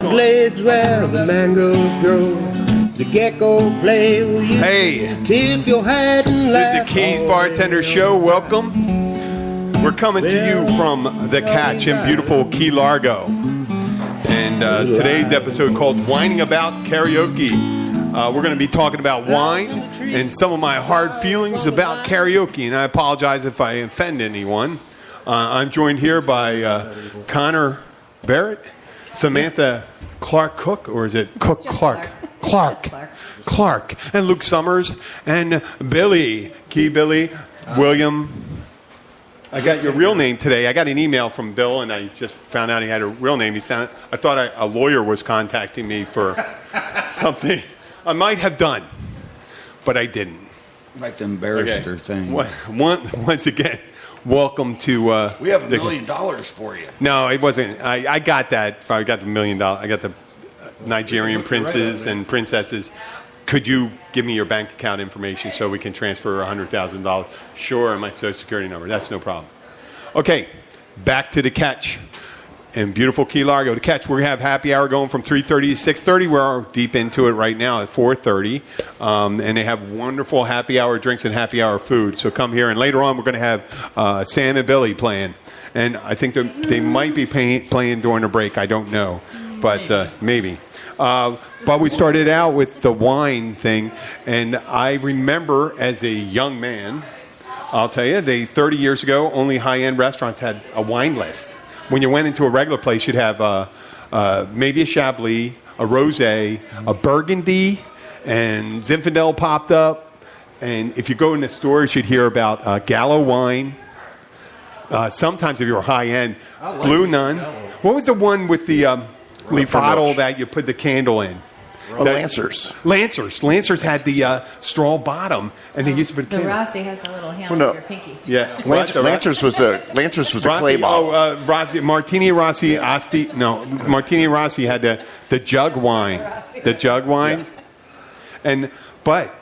Glades where the mangoes grow, the gecko play with you. Hey, tip your hat and this is laugh the Keys all Bartender day. Show. Welcome. We're coming to you from the Catch in beautiful Key Largo. And today's episode called Whining About Karaoke. We're going to be talking about wine and some of my hard feelings about karaoke. And I apologize if I offend anyone. I'm joined here by Connor Barrett, Samantha Clark Cook, or is it Cook Clark? Clark, and Luke Summers, and Billy, Key Billy, William. I got your real name today. I got an email from Bill, and I just found out he had a real name. I thought a lawyer was contacting me for something I might have done, but I didn't. Like the barrister thing. Once again, welcome to... we have $1 million for you. No, it wasn't. I got that. I got the $1 million. I got the Nigerian princes and princesses. Could you give me your bank account information so we can transfer $100,000? Sure, and my social security number. That's no problem. Okay, back to the Catch in beautiful Key Largo. The Catch, we have happy hour going from 3:30 to 6:30. We're deep into it right now at 4:30. And they have wonderful happy hour drinks and happy hour food. So come here. And later on, we're going to have Sam and Billy playing. And I think they might be playing during a break. I don't know. But maybe. But we started out with the wine thing, and I remember as a young man, I'll tell you, 30 years ago, only high-end restaurants had a wine list. When you went into a regular place, you'd have maybe a Chablis, a Rosé, a Burgundy, and Zinfandel popped up. And if you go in the stores, you'd hear about Gallo wine. Sometimes if you were high-end, Blue Nun. What was the one with the... bottle that you put the candle in. Lancers. Lancers had the straw bottom, and they used to put the candle. Rossi has the little handle on your pinky. Yeah, Lancers was the clay bottle. Rossi, Martini Rossi Asti. No, Martini Rossi had the jug wine. The jug wine. Yeah. But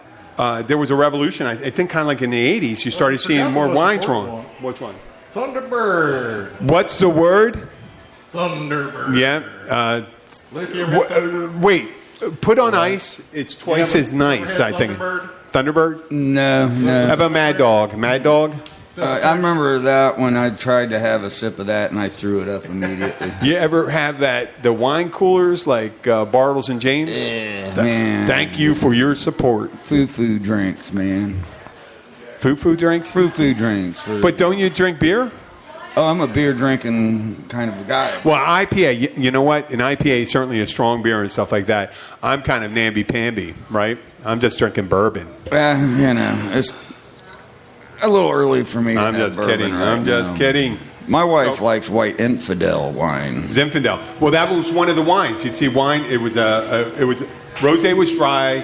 there was a revolution. I think kind of like in the 80s, you started seeing more wines wrong. Which one? Thunderbird. What's the word? Thunderbird. Yeah. Wait. Put on ice. It's twice as nice, I think. Thunderbird? No. How about Mad Dog? Mad Dog? I remember that when I tried to have a sip of that and I threw it up immediately. You ever have the wine coolers like Bartles and James? Yeah, man. Thank you for your support. Foo drinks, man. Foo drinks? Foo drinks. But don't you drink beer? Oh, I'm a beer drinking kind of a guy. Well, IPA, you know what? An IPA is certainly a strong beer and stuff like that. I'm kind of namby-pamby, right? I'm just drinking bourbon. It's a little early for me to I'm have just bourbon kidding. right I'm just now. kidding. My wife likes white infidel wine. Zinfandel. Well, that was one of the wines. You'd see wine. It was rosé was dry.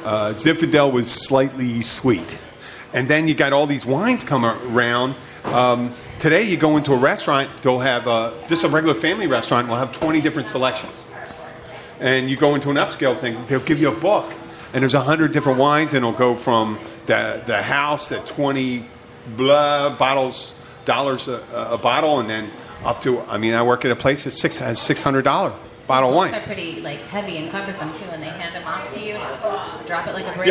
Zinfandel was slightly sweet, and then you got all these wines come around. Today, you go into a restaurant, they'll have just a regular family restaurant, will have 20 different selections. And you go into an upscale thing, they'll give you a book, and there's 100 different wines, and it'll go from the house at 20 dollars a bottle, and then up to, I work at a place that has $600 bottle of wine. Books are pretty heavy and cumbersome too, and they hand them off to you. Drop it like a brick,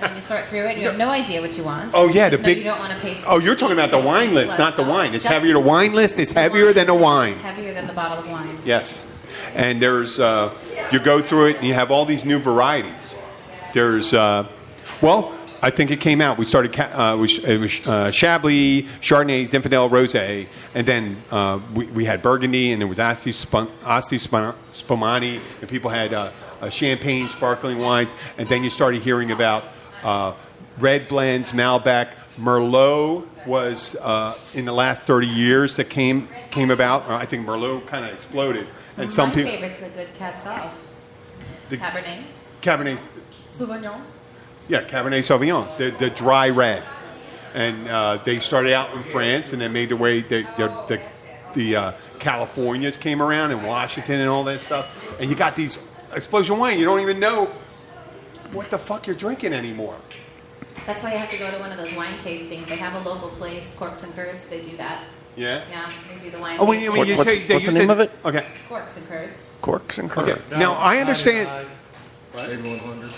and you sort through it. You have no idea what you want. Oh yeah, the big. You don't want to pay. Oh, you're talking about the wine list, not the wine. It's heavier. The wine list is heavier than the wine. It's heavier than the bottle of wine. Yes, and there's you go through it, and you have all these new varieties. There's I think it came out. We started it was Chablis, Chardonnay, Zinfandel, Rosé, and then we had Burgundy, and there was Asti Spumani, and people had champagne, sparkling wines, and then you started hearing about red blends, Malbec, Merlot was in the last 30 years that came about. I think Merlot kind of exploded, and My favorite's a good Cab Sauv. Cabernet Sauvignon. Yeah, Cabernet Sauvignon, the dry red. And they started out in France and then made their way, the Californias came around and Washington and all that stuff. And you got these explosion wine. You don't even know what the fuck you're drinking anymore. That's why you have to go to one of those wine tastings. They have a local place, Corks and Curds. They do that. Yeah? Yeah, they do the wine Oh, tasting. when you say... What's the name of it? Okay. Corks and Curds. Corks and Okay. Kirk. Now, I understand. 99, maybe 100.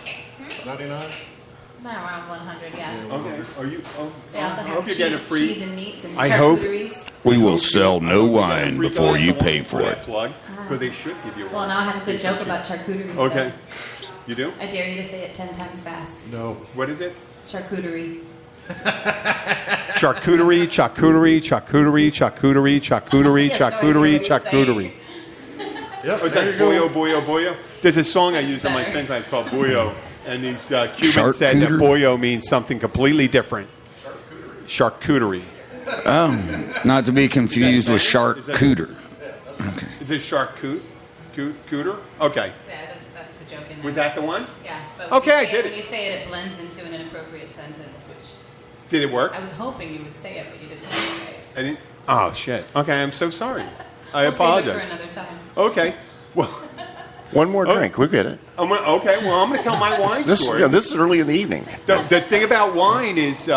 99? Around 100, yeah. Okay. Are you? Oh, They also I have hope you're getting a free. cheese and meats and I hope- charcuteries. We will sell no I wine hope you get a free before glass you of pay wine for it. that plug, because they should give you one. Well, now I have a good joke about charcuteries. though. Okay. You do? I dare you to say it 10 times fast. No. What is it? Charcuterie. Charcuterie, charcuterie, charcuterie, charcuterie, charcuterie, He has no idea charcuterie, what he's charcuterie. Yep, Oh, is there that you go. boyo, boyo, boyo? There's a song I use on my better. pen drive. It's called boyo. And these Cubans said that Charcuterie? boyo means something completely different. Charcuterie. Not to be confused with charcuter. Is it charcut? Cooter? Okay. Yeah, that's the joke in there. Was that the one? Yeah. But Okay, I when you say did When it. you say it, it blends into an inappropriate sentence, which Did it work? I was hoping you would say it, but you didn't say it. I didn't. Oh, shit. Okay, I'm so sorry. I We'll apologize. Save it for another time. Okay. Well, One more drink. We'll get it. I'm going to tell my wine story. This is early in the evening. The thing about wine is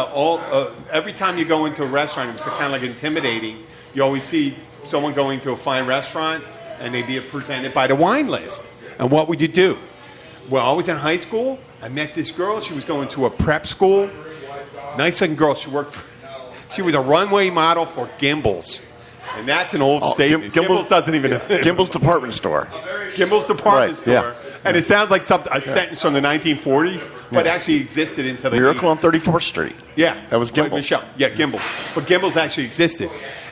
every time you go into a restaurant, it's kind of like intimidating. You always see someone going to a fine restaurant, and they be presented by the wine list. And what would you do? Well, I was in high school. I met this girl. She was going to a prep school. Nice-looking girl. She was a runway model for Gimbals. And that's an old statement. Gimbals doesn't even... Gimbals department store. Gimbals department Right, store. yeah. And it sounds like a sentence from the 1940s, but actually existed until the Miracle 80s. on 34th Street. Yeah. That was Like Gimbals. Michelle. Yeah, Gimbals. But Gimbals actually existed.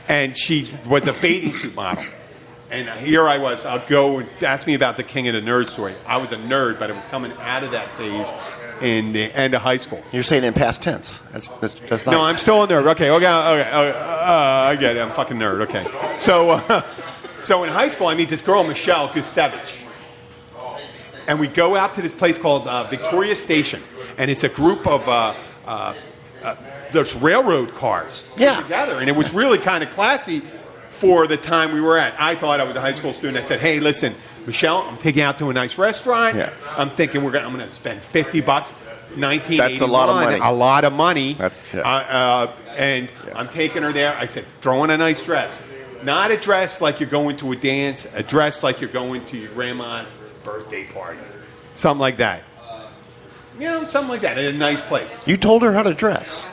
And she was a bathing suit model. And here I was. I'll go and ask me about the King of the Nerd story. I was a nerd, but I was coming out of that phase in the end of high school. You're saying in past tense. That's nice. No, I'm still a nerd. Okay. I get it. I'm a fucking nerd. Okay. So in high school, I meet this girl, Michelle Gusevich. And we go out to this place called Victoria Station. And it's a group of those railroad cars together. And it was really kind of classy for the time we were at. I thought I was a high school student. I said, hey, listen, Michelle, I'm taking you out to a nice restaurant. Yeah. I'm thinking I'm going to spend $50. 1981. That's a lot of money. A lot of money. That's and I'm taking her there. I said, throw in a nice dress. Not a dress like you're going to a dance. A dress like you're going to your grandma's birthday party. Something like that. Something like that. In a nice place. You told her how to dress.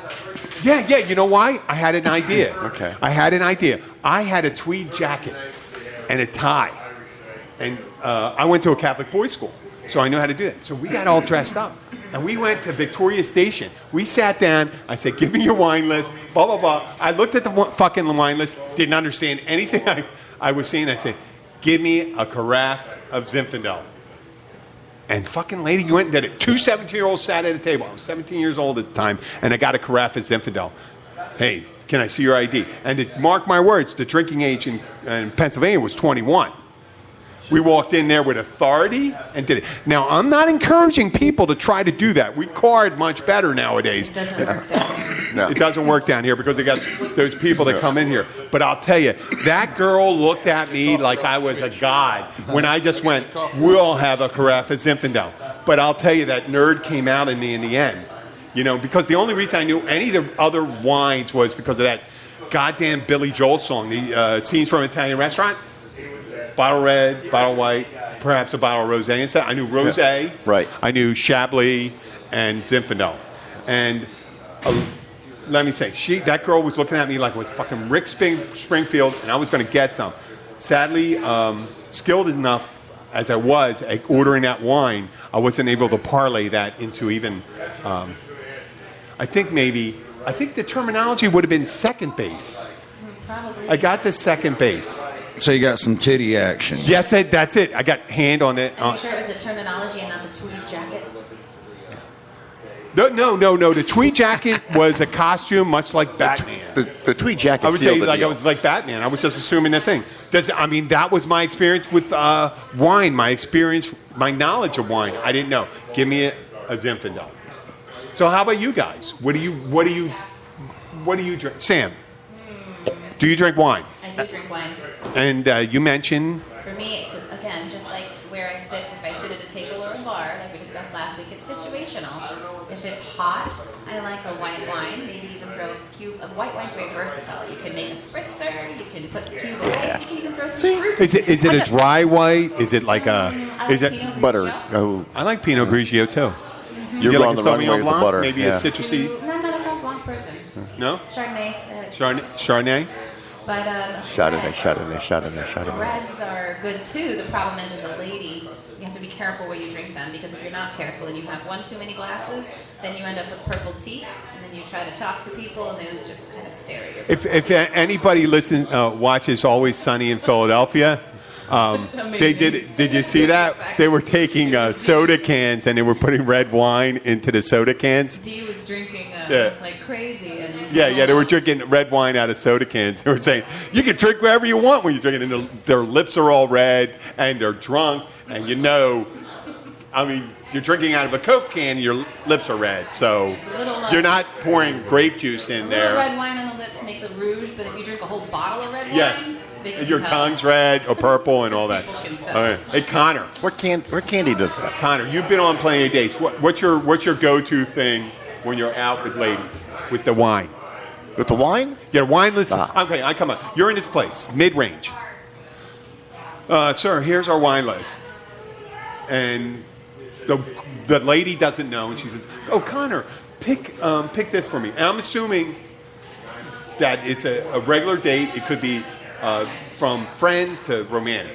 Yeah. You know why? I had an idea. Okay. I had an idea. I had a tweed jacket and a tie. And I went to a Catholic boys' school, so I knew how to do that. So we got all dressed up, and we went to Victoria Station. We sat down. I said, give me your wine list, blah, blah, blah. I looked at the fucking wine list, didn't understand anything I was seeing. I said, give me a carafe of Zinfandel. And fucking lady went and did it. Two 17-year-olds sat at a table. I was 17 years old at the time, and I got a carafe of Zinfandel. Hey, can I see your ID? And to mark my words, the drinking age in Pennsylvania was 21. We walked in there with authority and did it. Now, I'm not encouraging people to try to do that. We card much better nowadays. It doesn't work down. No. It doesn't work down here because they got those people that come in here. But I'll tell you, that girl looked at me like I was a god when I just went, we'll have a carafe of Zinfandel. But I'll tell you, that nerd came out in me in the end. Because the only reason I knew any of the other wines was because of that goddamn Billy Joel song, the Scenes from an Italian Restaurant. Bottle red, bottle white, perhaps a bottle of rosé instead. I knew rosé. Yeah. Right. I knew Chablis and Zinfandel. And let me say, that girl was looking at me like it was fucking Rick Springfield, and I was going to get some. Sadly, skilled enough as I was at ordering that wine, I wasn't able to parlay that into even. I think the terminology would have been second base. Probably. I got the second base. So you got some titty action. Yes, that's it. I got hand on it. Are you sure it was the terminology and not the tweed jacket? No. The tweed jacket was a costume, much like Batman. The tweed jacket. I would say like I was like Batman. I was just assuming the thing. That was my experience with wine. My knowledge of wine. I didn't know. Give me a Zinfandel. So how about you guys? What do you drink? Sam, do you drink wine? I do drink wine. And you mentioned. For me, it's, again, just like where I sit. If I sit at a table or a bar, like we discussed last week, it's situational. If it's hot, I like a white wine. Maybe even throw a cube. White wine's very versatile. You can make a spritzer. You can put the cube of ice. You can even throw some fruit. Is it a dry white? Is it like a? I Is like it Pinot Butter. Grigio. Oh, I like Pinot Grigio too. you're You on like the a runway Sauvignon with the Blanc? butter. Maybe yeah. a citrusy No, I'm not a soft Blanc person. no Chardonnay. Chardonnay. But Chardonnay. reds are good too. The problem is, as a lady, you have to be careful where you drink them because if you're not careful and you have one too many glasses, then you end up with purple teeth, and then you try to talk to people and they just kind of stare at you. If anybody watches Always Sunny in Philadelphia, they did you see that? They were taking soda cans and they were putting red wine into the soda cans. Dee was drinking Yeah. like crazy. And Yeah, they were drinking red wine out of soda cans. They were saying, you can drink whatever you want when you drink it. And their lips are all red, and they're drunk, and you're drinking out of a Coke can, and your lips are red. So you're not pouring grape juice in A little there. red wine on the lips makes a rouge, but if you drink a whole bottle of red Yes. wine, they can Your tell. tongue's red or purple and all that. People can tell. All right. Hey, Connor. Where Candy does that? Connor, you've been on plenty of dates. What's your go-to thing when you're out with ladies with the wine? With the wine? Yeah, wine. Listen. Ah. Okay, I come on. You're in this place, mid-range. Sir, here's our wine list, and the lady doesn't know, and she says, "Oh, Connor, pick this for me." And I'm assuming that it's a regular date. It could be from friend to romantic.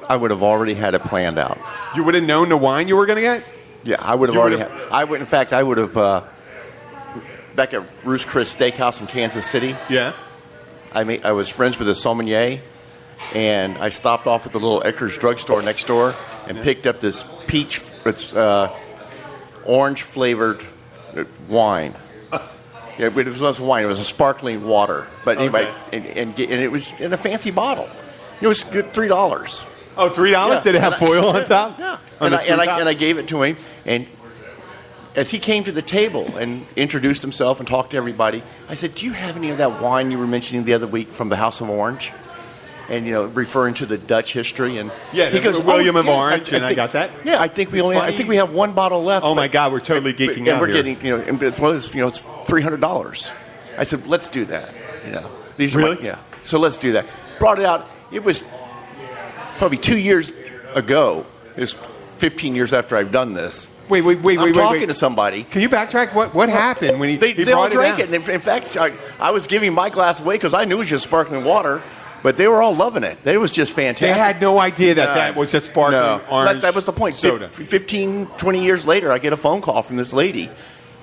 I would have already had it planned out. You would have known the wine you were going to get. Yeah, I would have You already would've- had. I would, in fact, I would have back at Roost Chris Steakhouse in Kansas City. Yeah. I was friends with a sommelier, and I stopped off at the little Eckerd's drugstore next door and picked up this peach, orange flavored wine. Yeah, but it was wine. It was a sparkling water. But anyway, and it was in a fancy bottle. It was good, $3. Oh, $3? Yeah. Did it have foil on top? Yeah. On And the I top? and I gave it to him, and as he came to the table and introduced himself and talked to everybody, I said, "Do you have any of that wine you were mentioning the other week from the House of Orange?" And referring to the Dutch history, and Yeah, he goes, William of yes, Orange, and I think- got that. Yeah, I think It's I funny. think we have one bottle left. Oh my God, we're totally geeking out and we're here. getting, and it's one of those, it's $300. I said, let's do that. These Really? are yeah. So let's do that. Brought it out. It was probably 2 years ago. It was 15 years after I've done this. Wait. I'm talking to somebody. Can you backtrack? What happened when he They all brought drank it? it. And in fact, I was giving my glass away because I knew it was just sparkling water, but they were all loving it. It was just They fantastic. had no idea that was a sparkling orange That was the point. soda. 15, 20 years later, I get a phone call from this lady.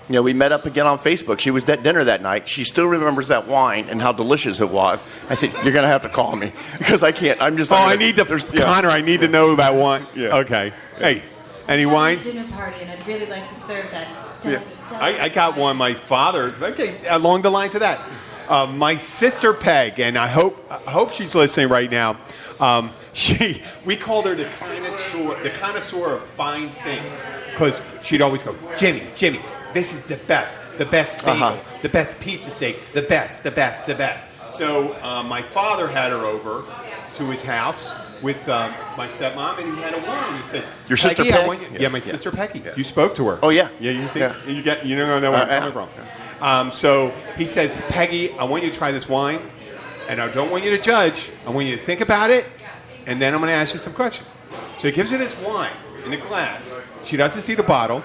We met up again on Facebook. She was at dinner that night. She still remembers that wine and how delicious it was. I said, "You're going to have to call me because I can't. I'm just." Oh, not I gonna- need to, Connor. I need to know that wine. Yeah. Okay. Hey, any I'm having wines? a dinner party, and I'd really like to serve that. I got one. My father. Okay, along the lines of that, my sister Peg, and I hope she's listening right now. We called her the connoisseur of fine things, because she'd always go, Jimmy, this is the best bagel, the best pizza steak, the best. So my father had her over to his house with my stepmom, and he had a wine. He said, Your sister Peggy, I Peg? want you- Yeah. Yeah, my sister Peggy. You spoke to her. Oh, yeah. Yeah, you see, Yeah. you don't know where I'm Yeah. coming from. So he says, Peggy, I want you to try this wine, and I don't want you to judge. I want you to think about it, and then I'm going to ask you some questions. So he gives her this wine in a glass. She doesn't see the bottle,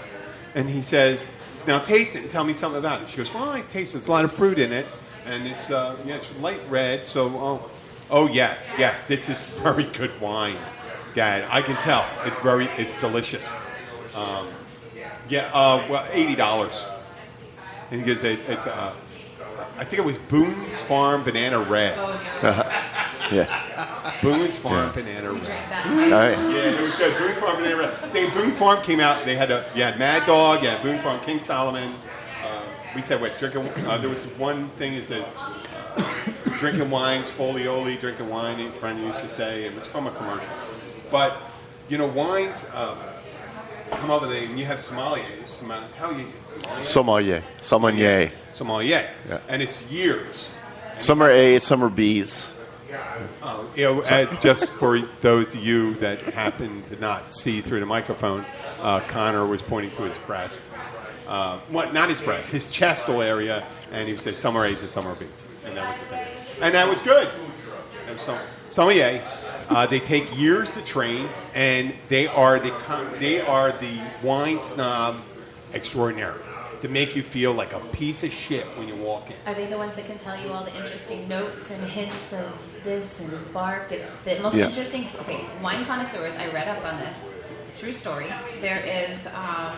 and he says, now taste it and tell me something about it. She goes, well, I taste it. There's a lot of fruit in it, and it's light red, so, oh yes, this is very good wine, Dad. I can tell. It's delicious. Well, $80. And he goes, I think it was Boone's Farm Banana Red. Yeah. Boone's Farm Banana We Red. drank that. All right. Yeah, it was good. Boone's Farm Banana Red. Boone's Farm came out. They had you had Mad Dog. You had Boone's Farm King Solomon. We said drinking. There was one thing is that drinking wine, spolioli, drinking wine. A friend used to say it was from a commercial. But wines come up with and you have sommeliers. How do you say it? Sommelier. Sommelier. Yeah. And it's years. Some are A's, some are B's. Just for those of you that happen to not see through the microphone, Connor was pointing to his breast. Not his breast, his chestal area, and he said some are A's and some are B's. And that was the thing. And that was good. And sommelier, they take years to train, and they are the wine snob extraordinary. To make you feel like a piece of shit when you walk in. Are they the ones that can tell you all the interesting notes and hints of this and bark? And the most interesting, wine connoisseurs, I read up on this. True story. There is a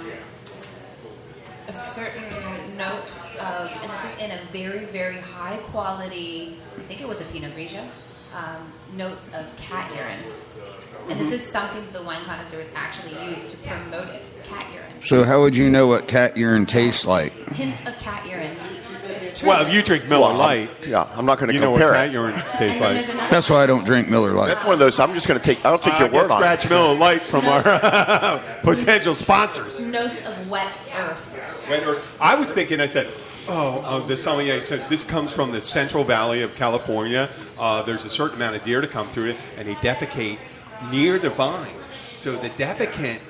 certain note of, and this is in a very, very high quality, I think it was a Pinot Grigio, notes of cat urine. And this is something that the wine connoisseurs actually use to promote it, cat urine. So how would you know what cat urine tastes like? Hints of cat urine. It's true. Well, if you drink Miller Light, I'm not going to you know what compare cat it. urine And tastes then like. there's another That's why I don't drink Miller Lite. That's one of those. I'll take your word on it. Scratch Miller Light from our potential sponsors. notes of wet earth. I was thinking, I said, the sommelier says this comes from the Central Valley of California. There's a certain amount of deer to come through it, and they defecate near the vines. So the defecant,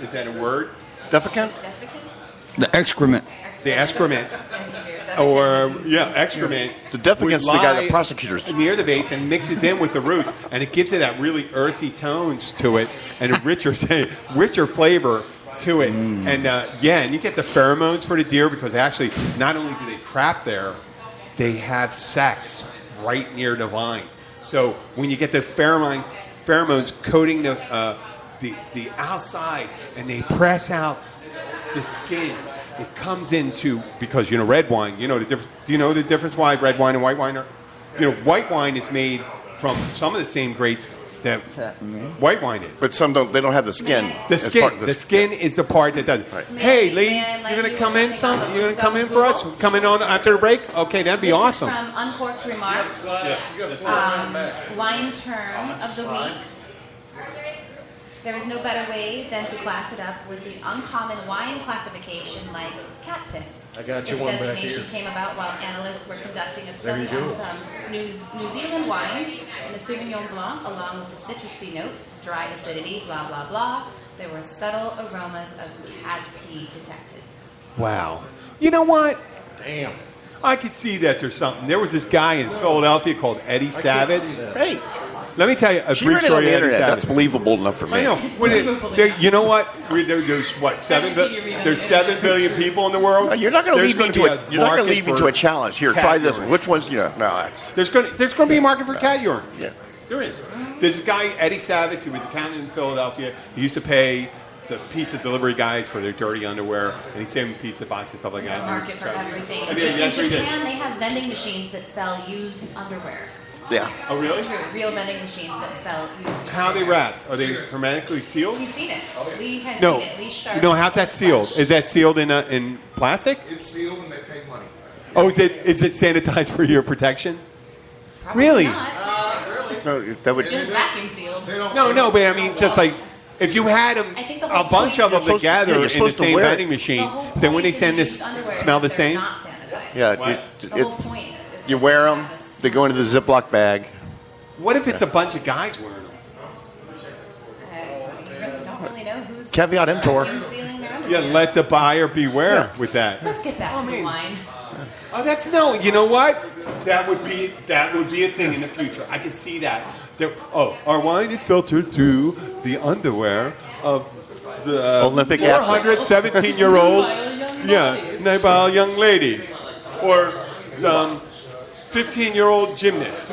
is that a word? Defecant? Defecant? The excrement. The excrement. Excrement. The defecant's the would guy lie that prosecutors. near the base and mixes in with the roots, and it gives it that really earthy tones to it and a richer flavor to it. And and you get the pheromones for the deer because actually not only do they crap there, they have sex right near the vines. So when you get the pheromones coating the outside and they press out the skin, it comes into, because red wine, the difference. Do you know the difference why red wine and white wine are? White wine is made from some of the same grapes that white wine is. But some don't. They don't have the skin. The skin is the part that does. Right. Hey, Lee, you're gonna come in You're gonna come in for us? Come in on after the break? Okay, that'd be awesome. This is from Uncorked Remarks. Wine term of the week. There is no better way than to class it up with the uncommon wine classification like cat piss. I got you this one back designation here. came about while analysts were conducting a study on some New Zealand wines and the Sauvignon Blanc, along with the citrusy notes, dry acidity, blah, blah, blah. There were subtle aromas of cat pee detected. Wow. You know what? Damn. I could see that there's something. There was this guy in Philadelphia called Eddie Savage. Hey, Let me tell you a she brief read it on story. the of Eddie internet. Savage. That's believable enough for me. I know. You know what? There's what 7 billion people in the world. You're not going to lead me to a. You're not going to lead me to a challenge. Here, cat try this. urine. Which one's? No, that's. There's going to be a market for cat urine. Yeah. There is. There's this guy Eddie Savage who was an accountant in Philadelphia. He used to pay the pizza delivery guys for their dirty underwear, and he'd send them pizza boxes and stuff like There's that. a market for everything. I mean, yes, in we did. Japan, they have vending machines that sell used underwear. Yeah. Oh, really? It's true. Real vending machines that sell used. How are they wrapped? Are they hermetically sealed? You've seen it. Lee has No. seen it. Lee Sharp. No, how's that sealed? Is that sealed in plastic? It's sealed and they pay money. Oh, is it sanitized for your protection? Probably Really? Not. No, that would. It's just vacuum sealed. No, but I mean, just like if you had them, I think the whole a bunch point- of them You're supposed to- together yeah, you're in the supposed to same wear it. vending machine, The whole then when point they is send to this, use underwear smell the that they're same. Not sanitized. Yeah, What? The whole it's. point. Is You that wear they them. have a- They go into the Ziploc bag. What if it's a bunch of guys wearing them? You don't really know who's Caveat emptor. vacuum sealing their Yeah, underwear. let the buyer beware with that. Let's get back to the wine. Oh, you know what? That would be a thing in the future. I can see that. Our wine is filtered through the underwear of the Olympic athletes. 417-year-old nubile young ladies, or 15-year-old gymnast.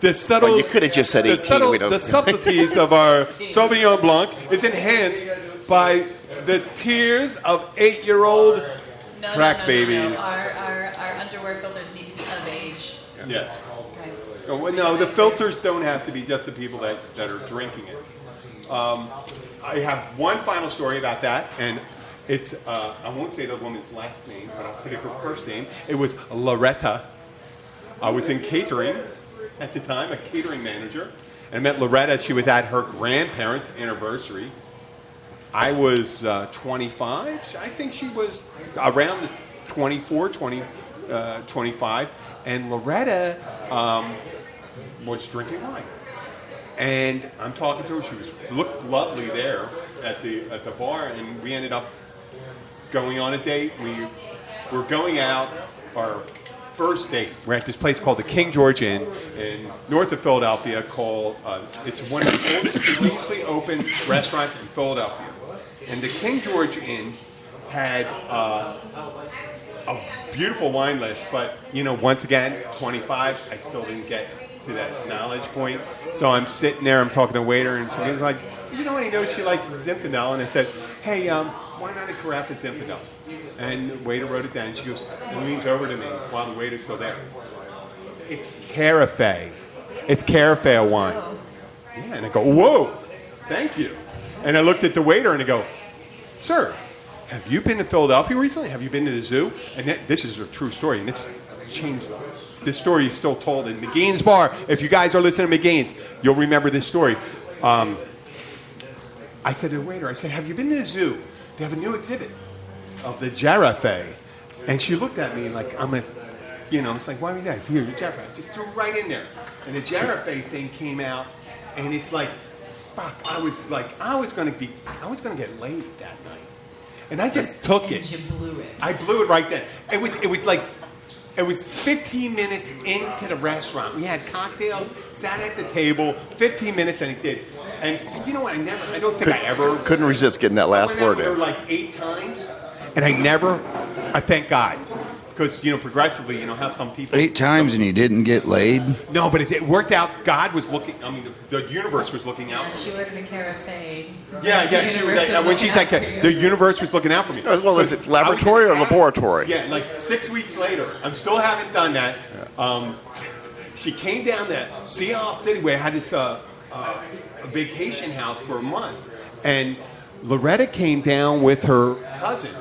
The subtle, Well, you could have just said 18. The subtleties of our Sauvignon Blanc is enhanced by the tears of 8-year-old crack babies. Our underwear filters need to be of age. Yes. Okay. No, the filters don't have to be just the people that are drinking it. I have one final story about that, and it's I won't say the woman's last name, but I'll say her first name. It was Loretta. I was in catering at the time, a catering manager, and met Loretta. She was at her grandparents' anniversary. I was 25. I think she was around 24, 25. and Loretta was drinking wine. And I'm talking to her. She looked lovely there at the bar, and we ended up going on a date. We were going out our first date. We're at this place called the King George Inn in north of Philadelphia. It's one of the oldest recently opened restaurants in Philadelphia. And the King George Inn had a beautiful wine list, but once again, 25. I still didn't get to that knowledge point. So I'm sitting there, I'm talking to a waiter, and she's like, I know she likes Zinfandel. And I said, hey, why not a carafe of Zinfandel? And the waiter wrote it down. She goes, and leans over to me while the waiter's still there. It's Carafe. It's Carafe wine. Yeah, and I go, whoa, thank you. And I looked at the waiter and I go, sir, have you been to Philadelphia recently? Have you been to the zoo? And this is a true story, and this changed. This story is still told in McGean's Bar. If you guys are listening to McGean's, you'll remember this story. I said to the waiter, have you been to the zoo? They have a new exhibit of the giraffe. And she looked at me like it's like, why are you that? Here, the giraffe. I just threw it right in there. And the giraffe thing came out, and it's like, fuck, I was going to get laid that night. And I just took it. You blew it. I blew it right then. It was 15 minutes into the restaurant. We had cocktails, sat at the table, 15 minutes, and it did. And you know what? I don't think I ever couldn't resist getting that last word in. I went out with her like 8 times, and I thank God. Because, progressively, how some people... 8 times and you didn't get laid? No, but it worked out. God was looking... the universe was looking out for me. She ordered a carafe. Yeah. She was when she said the universe was looking out for me. Well, is it laboratory or laboratory? Yeah, like 6 weeks later. I still haven't done that. She came down to Seattle City where I had this a vacation house for a month. And Loretta came down with her cousin,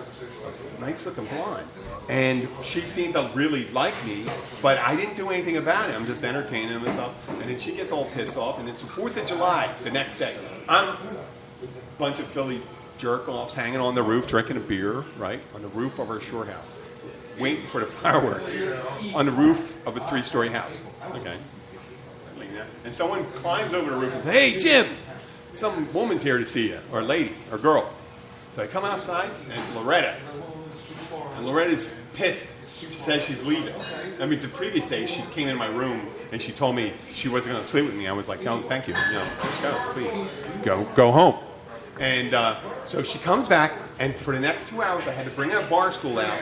a nice-looking blonde. And she seemed to really like me, but I didn't do anything about it. I'm just entertaining them and stuff. And then she gets all pissed off, and it's the 4th of July the next day. I'm a bunch of Philly jerk-offs hanging on the roof, drinking a beer, right, on the roof of our shore house, waiting for the fireworks on the roof of a 3-story house. Okay. And someone climbs over the roof and says, hey, Jim, some woman's here to see you, or lady, or girl. So I come outside, and it's Loretta. And Loretta's pissed. She says she's leaving. The previous day, she came in my room, and she told me she wasn't going to sleep with me. I was like, oh, thank you. Let's go, please. Go home. And so she comes back, and for the next 2 hours, I had to bring a bar stool out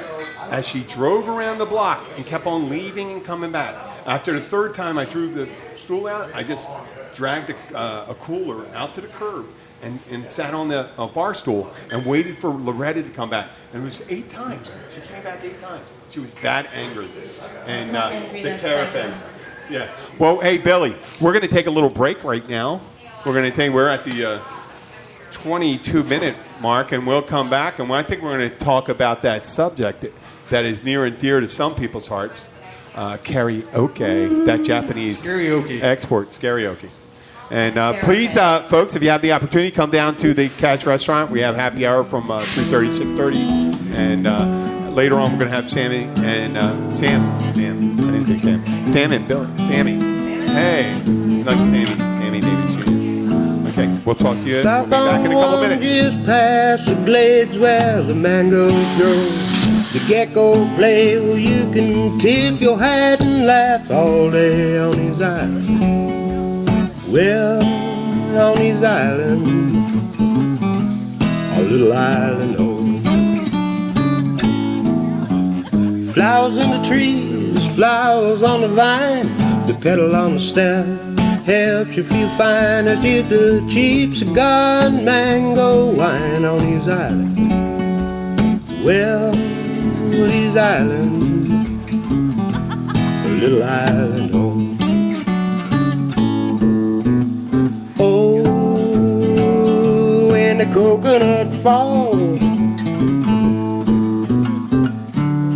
as she drove around the block and kept on leaving and coming back. After the 3rd time I drew the stool out, I just dragged a cooler out to the curb and sat on the bar stool and waited for Loretta to come back. And it was 8 times. She came back 8 times. She was that angry. And the caravan. Yeah. Well, hey, Billy, we're going to take a little break right now. We're at the 22-minute mark, and we'll come back. And I think we're going to talk about that subject that is near and dear to some people's hearts, karaoke, that Japanese export, karaoke. And please, folks, if you have the opportunity, come down to the Catch Restaurant. We have happy hour from 3:30 to 6:30. And later on, we're going to have Sammy and Sam. I didn't say Sam. Sam and Billy. Sammy. Hey. Like Sammy Davis Jr. Okay, we'll talk to you. We'll be back in a couple minutes. Just past the glades where the mangoes grow. The gecko play where you can tip your hat and laugh all day on his island. Well, on his island, a little island home. Flowers in the trees, flowers on the vine, the petal on the stem helps you feel fine as did the cheap cigar and mango wine on his island. Well, his island, a little island home. Oh, when the coconut falls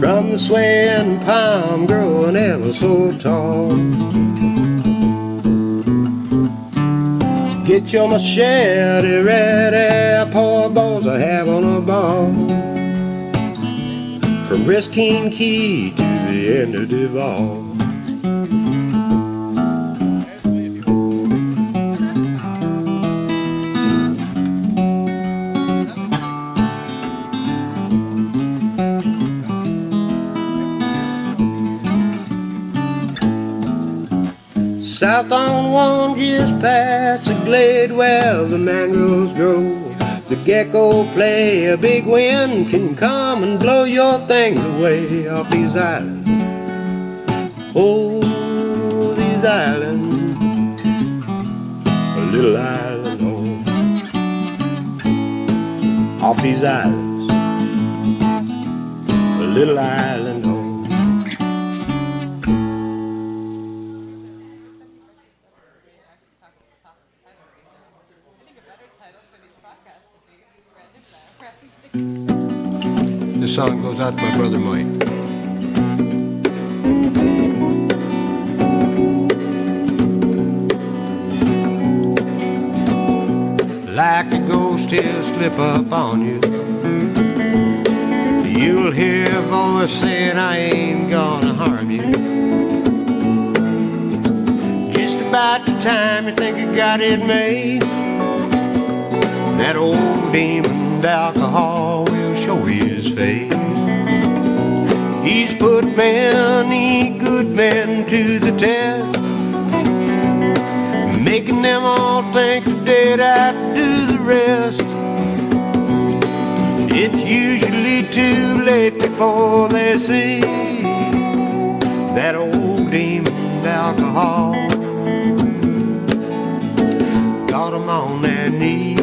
from the swaying palm growing ever so tall, get your machete ready, poor boys are having a ball. From Risking Key to the end of Duval. South on one just past the glade where the mangroves grow. The gecko play, a big wind can come and blow your things away off these islands. Oh, these islands, a little island home. Off these islands, a little island home. This song goes out to my brother Mike. Like a ghost he'll slip up on you. You'll hear a voice saying I ain't gonna harm you. Just about the time you think you got it made, that old demon alcohol will show his face. He's put many good men to the test, making them all think the dead outdo the rest. It's usually too late before they see that old demon alcohol got them on their knees.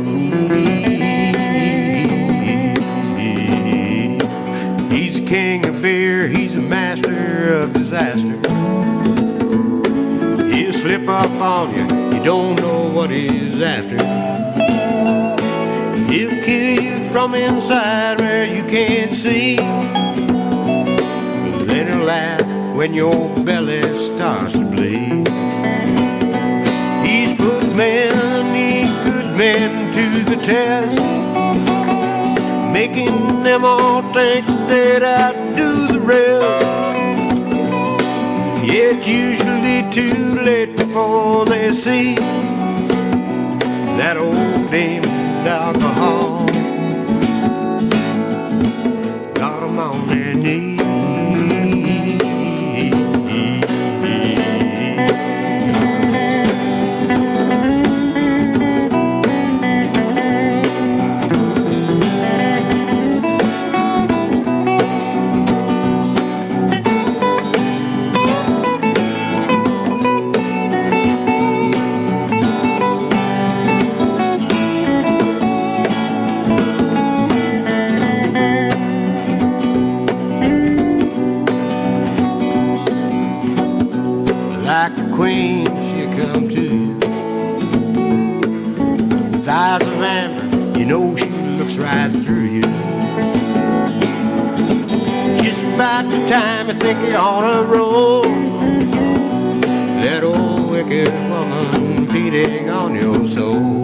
He's a king of beer, he's a master of disaster. He'll slip up on you, you don't know what he's after. He'll kill you from inside where you can't see. Then he'll laugh when your belly starts to bleed. He's put many good men to the test, making them all think that outdo the rest. It's usually too late before they see that old demon alcohol got them on their knees. Like a queen, she'll come to you with eyes of amber, you know she looks right through you. Just about the time you think you're on a roll, that old wicked woman feeding on your soul.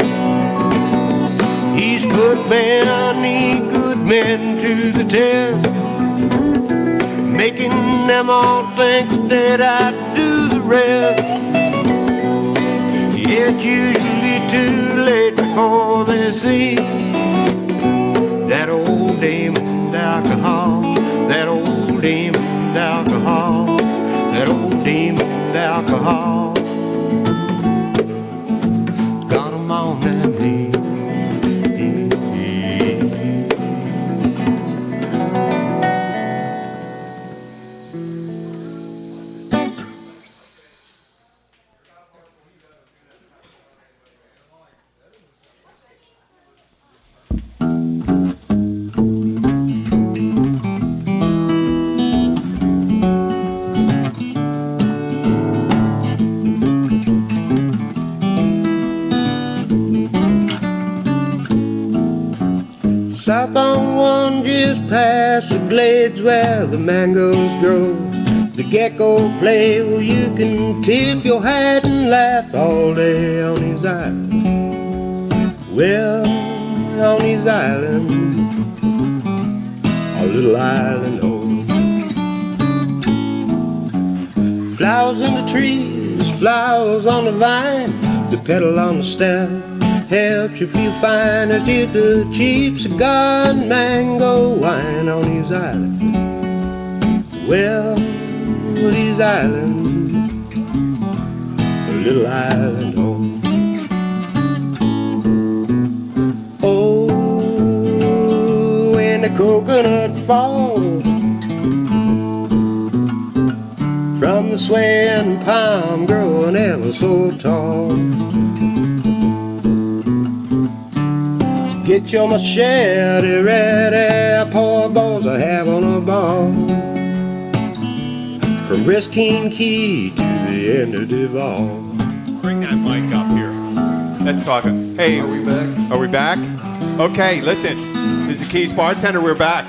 He's put many good men to the test, making them all think that outdo the rest. It's usually too late before they see that old demon alcohol, that old demon alcohol, that old demon alcohol got them on their knees. South on one just past the glades where the mangoes grow. The gecko play, well you can tip your hat and laugh all day on these islands. Well, on these islands, a little island home. Flowers in the trees, flowers on the vine, the petal on the stem helps you feel fine as did the cheap cigar and mango wine on these islands. Well, these islands, a little island home. Oh, when the coconut falls from the swaying palm growing ever so tall, get your machete ready, poor boys are having a ball. From Risking Key to the end of Duval. Bring that mic up here. Let's talk. Hey, Are we back? Are we back? Okay, listen. This is the Keys bartender. We're back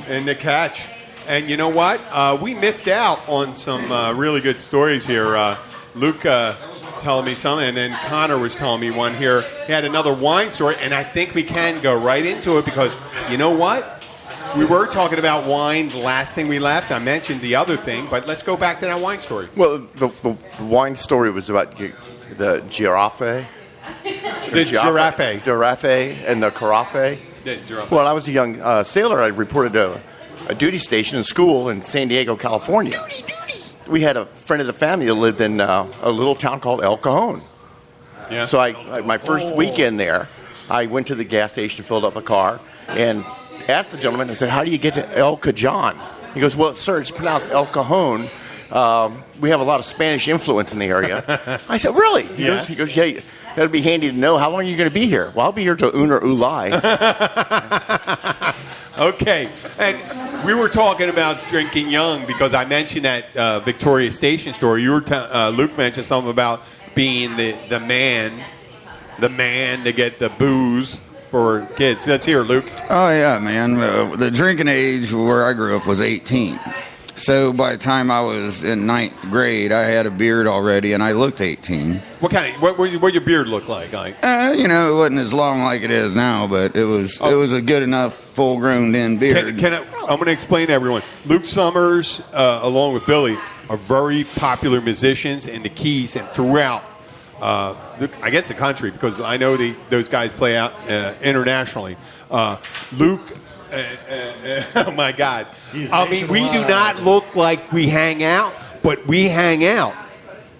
in the catch. And you know what? We missed out on some really good stories here. Luke telling me something, and then Connor was telling me one here. He had another wine story, and I think we can go right into it because you know what? We were talking about wine the last thing we left. I mentioned the other thing, but let's go back to that wine story. Well, the wine story was about the giraffe. The giraffe. Giraffe and the carafe. The giraffe. Well, I was a young sailor. I reported a duty station in school in San Diego, California. We had a friend of the family that lived in a little town called El Cajon. Yeah. So my first weekend there, I went to the gas station, filled up a car, and asked the gentleman, I said, how do you get to El Cajon? He goes, well, sir, it's pronounced El Cajon. We have a lot of Spanish influence in the area. I said, really? He goes, yeah, that'd be handy to know. How long are you going to be here? Well, I'll be here till Un or Ulai. Okay. And we were talking about drinking young because I mentioned that Victoria Station story. You were Luke mentioned something about being the man to get the booze for kids. Let's hear, Luke. Oh, yeah, man. The drinking age where I grew up was 18. So by the time I was in 9th grade, I had a beard already, and I looked 18. What your beard look like? It wasn't as long like it is now, but it was a good enough full-grown in beard. I'm going to explain to everyone. Luke Summers, along with Billy, are very popular musicians in the Keys and throughout, I guess, the country, because I know those guys play out internationally. Luke, oh my God. I mean, we do not look like we hang out, but we hang out.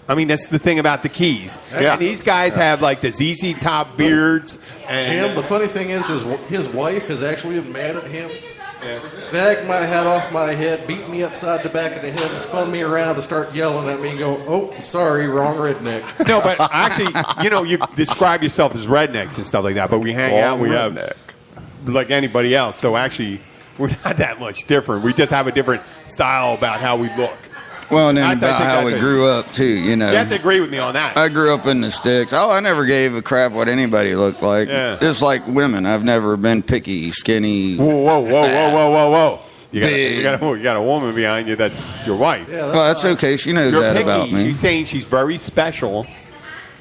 I mean, that's the thing about the Keys. Yeah. And these guys have like the ZZ Top beards. And, Jim, the funny thing is his wife has actually been mad at him. Snagged my hat off my head, beat me upside the back of the head, and spun me around to start yelling at me and go, oh, sorry, wrong redneck. No, but actually, you describe yourself as rednecks and stuff like that, but we hang out, we have like anybody else. So actually, we're not that much different. We just have a different style about how we look. Well, and then about how we grew up, too, You have to agree with me on that. I grew up in the sticks. Oh, I never gave a crap what anybody looked like. Yeah. Just like women. I've never been picky, skinny. Whoa. You got a woman behind you that's your wife. Yeah, Well, that's okay. She knows You're that picky. about me. You're saying she's very special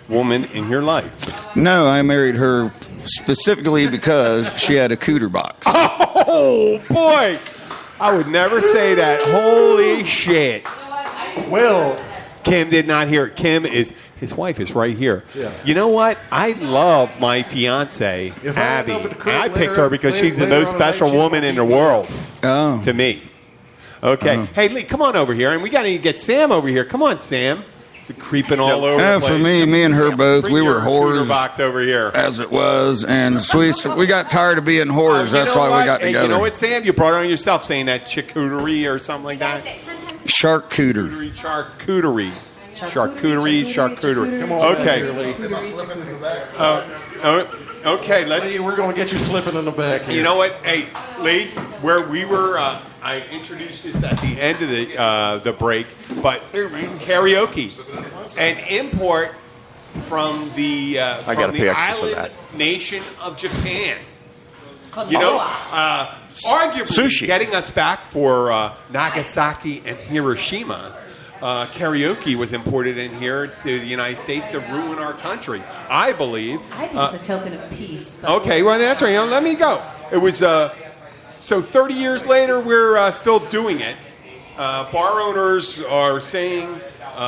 woman in your life. No, I married her specifically because she had a cooter box. Oh, boy. I would never say that. Holy shit. Well, Kim did not hear it. His wife is right here. Yeah. You know what? I love my fiance, If I Abby. end up at the crib And I picked later- her because she's the later most on tonight, special she's woman gonna in the beat me world Oh. to me. Okay. Oh. Hey, Lee, come on over here. And we got to get Sam over here. Come on, Sam. It's creeping all over the place. For me and her both, Bring we your were computer whores box over here. as it was, and we got tired of being whores. You That's know why what? we got Hey, together. you know what, Sam? You brought it on yourself saying that charcuterie or something like that. Charcuterie. Charcuterie. Come on Okay. Here, Lee. Okay, let's. Lee, we're going to get you slipping in the back here. You know what? Hey, Lee, where we were, I introduced this at the end of the break, but karaoke, an import from the gotta pay extra for island that. nation of Japan. You know, arguably Sushi. getting us back for Nagasaki and Hiroshima. Karaoke was imported in here to the United States to ruin our country, I believe. I think it's a token of peace. But Okay, well, that's right. Let me go. It was, so 30 years later, we're still doing it. Bar owners are saying,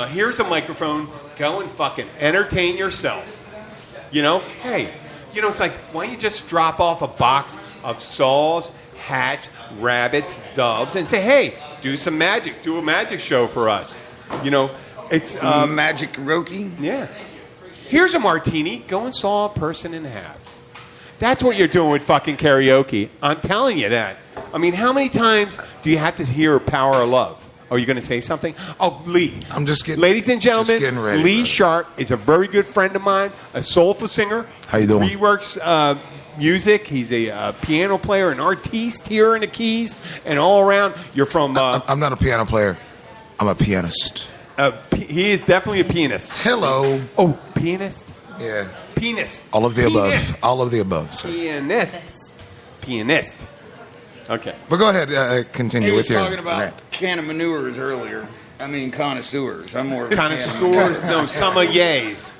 here's a microphone, go and fucking entertain yourself. You know, hey, it's like, why don't you just drop off a box of saws, hats, rabbits, doves, and say, hey, do some magic, do a magic show for us. It's Magic Karaoke. yeah. Here's a martini. Go and saw a person in half. That's what you're doing with fucking karaoke. I'm telling you that. I mean, how many times do you have to hear Power of Love? Are you going to say something? Oh, Lee. I'm just getting. Ladies and gentlemen, just getting ready, Lee brother. Sharp is a very good friend of mine, a soulful singer. How you doing? He works music. He's a piano player, an artiste here in the Keys, and all around. You're from... I'm not a piano player. I'm a pianist. he is definitely a pianist. Hello. Oh, pianist? Yeah. Pianist. All of the Pianist. above. All of the above, sir. Pianist. Okay. But go ahead. Continue He was with your talking about rant. can of manures earlier. I mean connoisseurs. I'm more of a Connoisseurs, no, sommeliers.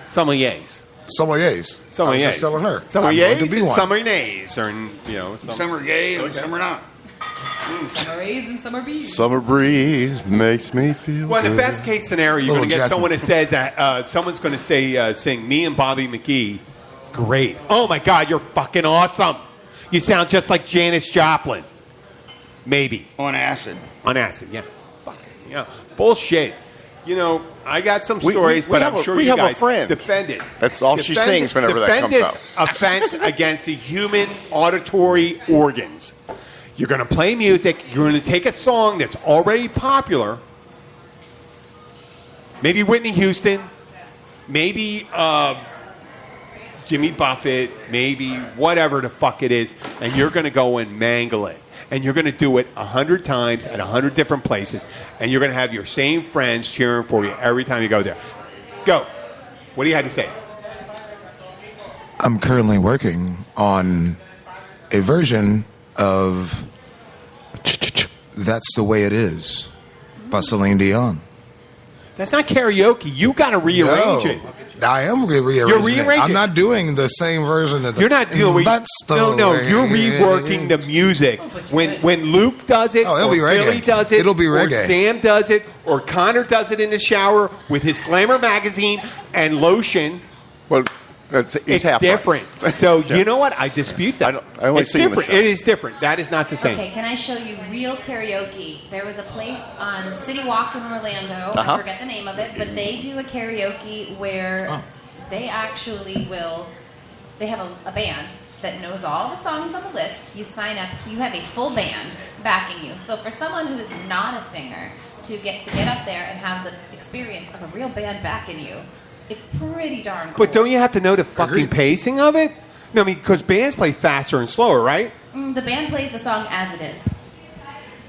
Sommeliers. Sommeliers. I was just telling her. I'm going Sommeliers to be and one. sommeliers. Or, you know, Some are gay and some are not. Some are A's and some are B's. Summer breeze makes me feel well, in the good. best case scenario, you're Little going to get Jasmine. someone that says that someone's going to say, sing me and Bobby McGee. Great. Oh, my God, you're fucking awesome. You sound just like Janis Joplin. Maybe. On acid. On acid, yeah. Fucking, yeah. Bullshit. You know, I got some We- stories, we but have I'm a- sure we you have a guys friend. defend it. That's all she sings whenever that comes this out. offense against the human auditory organs. You're going to play music. You're going to take a song that's already popular. Maybe Whitney Houston. Maybe Jimmy Buffett. Maybe whatever the fuck it is. And you're going to go and mangle it. And you're going to do it 100 times at 100 different places. And you're going to have your same friends cheering for you every time you go there. Go. What do you have to say? I'm currently working on a version of That's the Way It Is by Celine Dion. That's not karaoke. You got to rearrange it. I am rearranging You're it. rearranging I'm not doing the same version of the. You're not doing. That's the No. way You're it reworking the is. music. When Luke does it, Oh, it'll or be reggae. Billy does it, It'll be or reggae. Sam does it, or Connor does it in the shower with his Glamour magazine and lotion. Well, he's It's half different. right. So you know what? I dispute that. I only it's see him in the different. show. It is different. That is not the same. Okay, can I show you real karaoke? There was a place on City Walk in Orlando. I Uh-huh. forget the name of it, but they do a karaoke where they actually will. They have a band that knows all the songs on the list. You sign up, so you have a full band backing you. So for someone who is not a singer to get up there and have the experience of a real band backing you, it's pretty darn cool. But don't you have to know the fucking Agreed. pacing of it? No, I mean, because bands play faster and slower, right? The band plays the song as it is.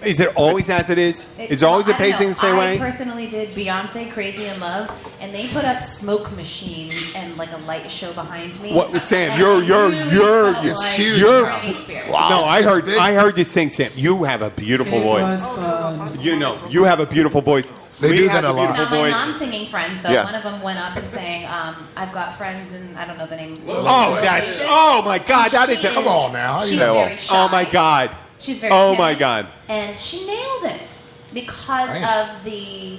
Is it always as it is? Is always the I don't pacing know. the same way? I personally did Beyonce Crazy in Love, and they put up smoke machines and like a light show behind me. What, Sam? And You're- I you're- really you're- felt It's like huge You're- now. Britney Spears. No, It's I big. heard you sing, Sam. You have a beautiful voice. fun. You know, you have a beautiful voice. They We do have that a lot. beautiful Now, my voice. non-singing friends, though, Yeah. one of them went up and sang, I've got friends, and I don't know the name. Oh, that's, oh my God, that is, Come on now. She's You know. very shy. oh my God. She's very Oh timid, my God. And she nailed it because Damn. of the,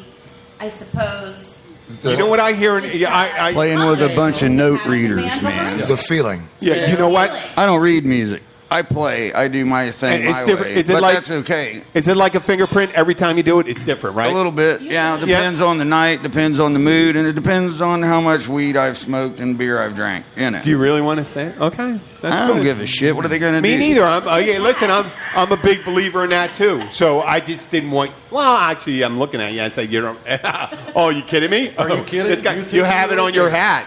I suppose... You know what I hear? I Playing with a bunch of note readers, man. The feeling. yeah, you know what? I don't read music. I play. I do my thing And it's my different. way. Is it But like- that's okay. Is it like a fingerprint? Every time you do it, it's different, right? A little bit. Yeah, it depends on the night, depends on the mood, and it depends on how much weed I've smoked and beer I've drank. You know. Do you really want to say it? Okay. That's I don't good. give a shit. What are they going to do? Me neither. Listen, I'm a big believer in that too. So I just didn't want. Well, actually, I'm looking at you. I say you don't. Oh, you kidding me? Are you kidding? This guy, You you think have you it on your hat.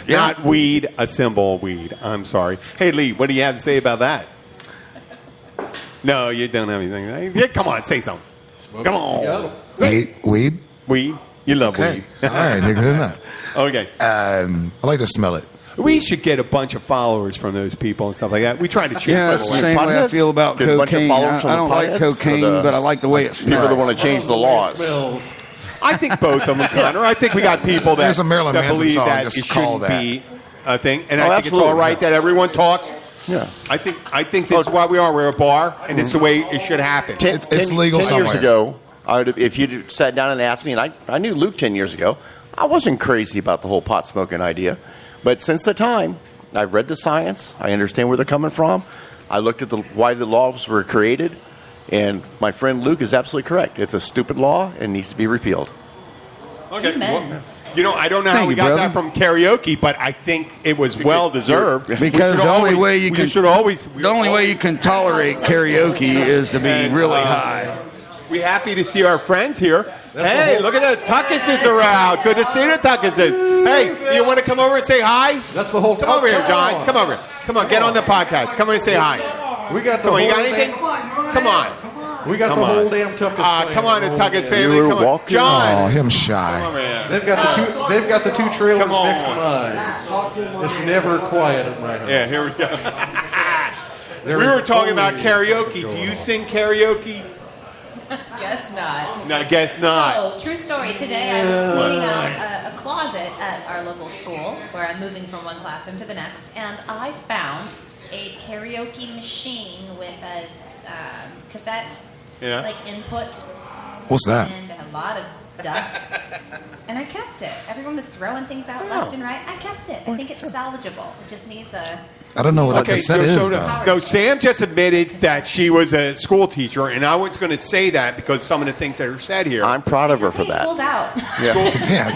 Yeah. Not weed, a symbol of weed. I'm sorry. Hey, Lee, what do you have to say about that? No, you don't have anything. Yeah, come on, say something. Come on. Weed? Weed. You love Okay. weed. All right, nigga, enough. Okay. I like to smell it. We should get a bunch of followers from those people and stuff like that. We try to change Yeah, people. it's the same way I feel about Get a bunch of cocaine. followers from I don't the like potheads cocaine, or the but I like the way it people that smells. want to change the laws. Smells. I think both of them, Connor. I think we got people that, There's a Marilyn that Manson believe song that just it called shouldn't that. be a thing, and Oh, I think it's all absolutely. right that everyone talks. Yeah. I think this is why we are. We're a bar, and it's the way it should happen. It's legal 10 years somewhere. ago, if you sat down and asked me, and I knew Luke 10 years ago, I wasn't crazy about the whole pot smoking idea. But since the time, I've read the science. I understand where they're coming from. I looked at why the laws were created. And my friend Luke is absolutely correct. It's a stupid law and needs to be repealed. Okay. Amen. Well, you know, I don't know how Thank we you, got brother. that from karaoke, but I think it was well deserved. Because the only way you can tolerate karaoke is to be really high. We're happy to see our friends here. Hey, look at the Tuckuses around. Good to see the Tuckuses. Hey, you want to come over and say hi? That's the whole. Come over here, John. Come over. Come on, get on the podcast. Come over and say hi. We got the Come on, you whole got anything? Come on. We got Come the on. whole damn Tuckus. Come on, the Tuckus family. You were Come on. walking- John. Oh, him shy. Come on, man. They've got the two trailers Come on. next to mine. It's never quiet at my house. Yeah, here we go. We were talking about karaoke. Do you sing karaoke? Guess not. No, I guess not. So, true story. Today I was cleaning out a closet at our local school where I'm moving from one classroom to the next, and I found a karaoke machine with a cassette like input. What's that? And a lot of dust. And I kept it. Everyone was throwing things out left and right. I kept it. I think it's salvageable. It just needs a... I don't know what a cassette is. No, Sam just admitted that she was a school teacher, and I was going to say that because some of the things that are said here. I'm proud of her for Hey, that. school's out. Yeah,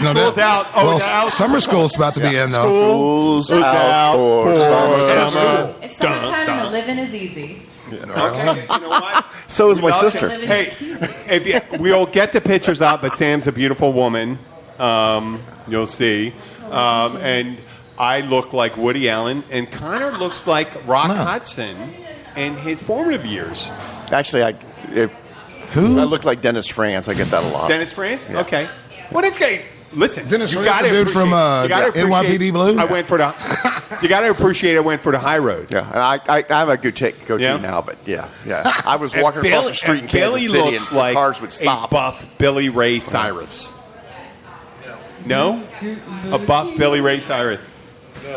no School's doubt. out. Oh, Well, it's out. summer school's about to be in, though. School's out for summer. It's summertime and the living is easy. Okay, you know what? So is my love sister. it. Hey, we'll get the pictures up, but Sam's a beautiful woman. You'll see. And I look like Woody Allen, and Connor looks like Rock Hudson in his formative years. Actually, I look like Dennis Franz. I get that a lot. Dennis Franz? Yeah. Okay. Well, it's great. Listen, Dennis you Franz, gotta the dude from appreciate- NYPD Blue? I went for the. You got to appreciate I went for the high road. Yeah, and I have a good goatee now, but yeah. I was walking across the street in Billy Kansas City, looks and like cars would stop. a buff Billy Ray Cyrus. No, a buff Billy Ray Cyrus.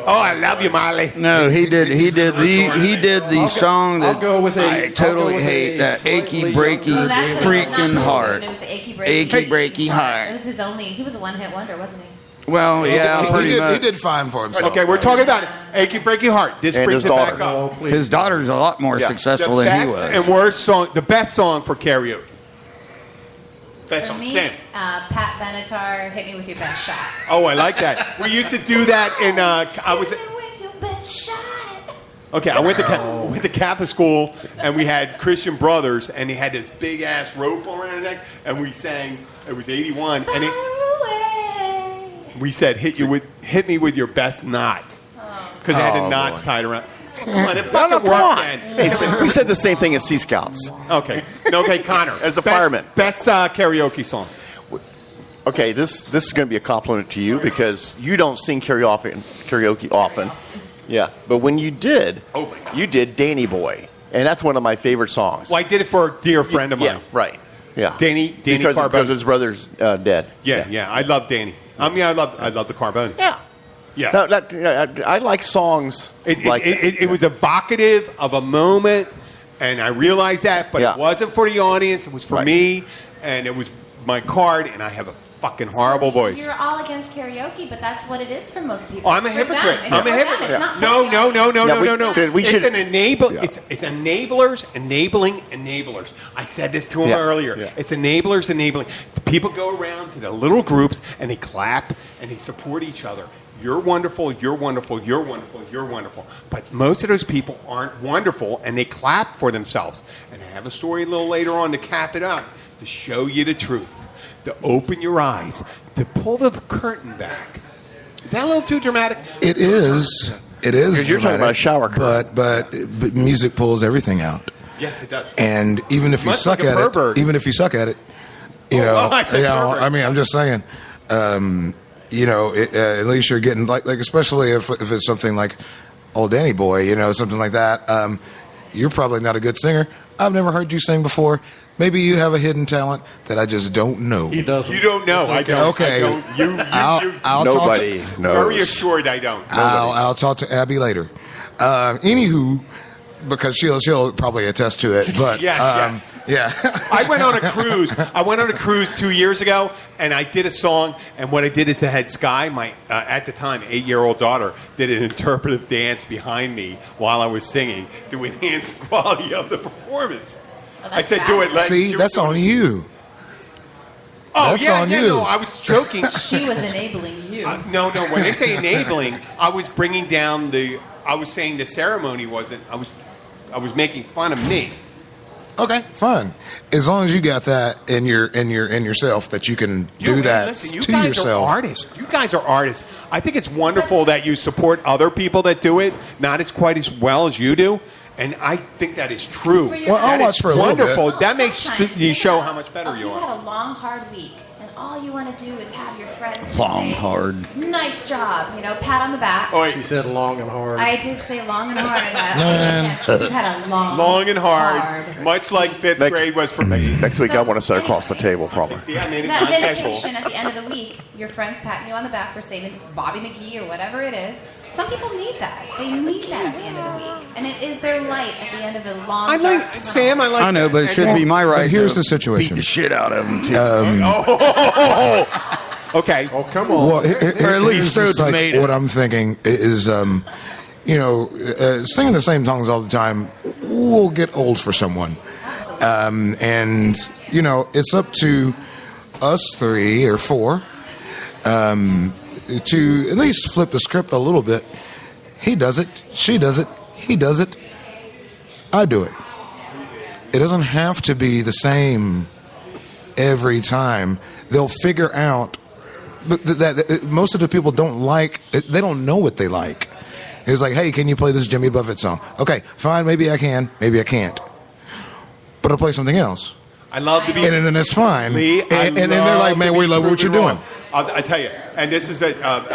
Oh, I love you, Molly. No, he did the song that I'll go with I totally hate, that achy breaky Oh, that's what it was, not freaking Post heart. It was the achy Achy breaky It heart. was his only. He was a one-hit wonder, wasn't he? Well, yeah, he pretty much. did fine for himself. Okay, we're talking about achy breaky heart. This And brings his it back daughter. up. His daughter's a lot more successful The than he best was. and worst song. The best song for karaoke. Best For song. me, Sam. Pat Benatar, "Hit Me with Your Best Shot." Oh, I like that. We used to do that in. I was. Hit me with your best shot. Okay, I went to Catholic school, and we had Christian brothers, and he had this big ass rope around his neck, and we sang. It was '81, and we said, "Hit me with your best knot," because it had the knots tied around. Come on, it fucking Come worked, on. man. Hey, we said the same thing as Sea Scouts. Okay, Connor, As a best- fireman. best karaoke song. Okay, this is going to be a compliment to you because you don't sing karaoke often. Yeah, but when you did, you did Danny Boy, and that's one of my favorite songs. Well, I did it for a dear friend of mine. Yeah, right. Yeah, Danny because Carbone. his brother's dead. Yeah, I love Danny. I love the Carbone. Yeah. Yeah. No, I like songs like that. It was evocative of a moment, and I realized that, but Yeah. it wasn't for the audience. It was for me, and it was my card, and I have a fucking horrible voice. You're all against karaoke, but that's what it is for most people. Oh, I'm a It's for them. hypocrite. It's I'm for a them. hypocrite. It's not for No. the audience. Yeah, we It's should- an enable. Yeah. It's enablers enabling enablers. I said this to him Yeah. earlier. Yeah. It's enablers enabling. People go around to the little groups and they clap and they support each other. You're wonderful. You're wonderful. You're wonderful. You're wonderful. But most of those people aren't wonderful, and they clap for themselves. And I have a story a little later on to cap it up, to show you the truth, to open your eyes, to pull the curtain back. Is that a little too dramatic? It is. It is. Because you're talking about a shower curtain. But music pulls everything out. Yes, it does. And even if you Much suck like a at it, pervert. even if you suck at it, you know, I said pervert. I mean, I'm just saying, you know, at least you're getting like especially if it's something like Old Danny Boy, you know, something like that. You're probably not a good singer. I've never heard you sing before. Maybe you have a hidden talent that I just don't know. He doesn't. You don't know. I don't. Okay. I don't. You I'll talk Nobody to, knows. very assured I don't. I'll talk to Abby later. Anywho, because she'll probably attest to it. But Yes, yeah. I went on a cruise. I went on a cruise 2 years ago, and I did a song. And what I did is I had Sky, my at the time 8-year-old daughter, did an interpretive dance behind me while I was singing to enhance the quality of the performance. Well, I that's said, "Do it." fabulous. See, that's on you. Oh, That's yeah, on yeah, you. no, I was joking. She was enabling you. No. When they say enabling, I was bringing down the. I was saying the ceremony wasn't. I was making fun of me. Okay, fine. As long as you got that in yourself that you can do that Listen, you to guys yourself. are artists. You guys are artists. I think it's wonderful that you support other people that do it, not as quite as well as you do. And I think that is true. For your- Well, I'll That watch is for a little bit. wonderful. That makes Sometimes you think show about- how much better you You are. had a long, hard week, and all you want to do is have your friends just Long, say, hard. nice job, pat on the back. Oh, wait. She said long and hard. I did say long and hard. Man. You've had a long, Long and hard, much like fifth Next- grade was for me. Next week, So, I want to sit across the table from her. See, I made it That non-sexual. vindication at the end of the week, your friends patting you on the back for saying Bobby McGee or whatever it is. Some people need that. They need that at the end of the week, and it is their light at the end of a long. I dark like tunnel. Sam. I like. I know, but it that. should be my right. But here's to the situation. Beat the shit out of them too. Okay. Oh, come on. Well, Or at least here's throw like tomato. what I'm thinking is, singing the same songs all the time will get old for someone. And it's up to us 3 or 4 to at least flip the script a little bit. He does it, she does it, he does it, I do it. It doesn't have to be the same every time. They'll figure out that most of the people don't like. They don't know what they like. It's like, hey, can you play this Jimmy Buffett song? Okay, fine. Maybe I can. Maybe I can't. But I'll play something else, I love to be. and then it's fine. Lee, And then they're like, man, we love what you're doing. I tell you, and this is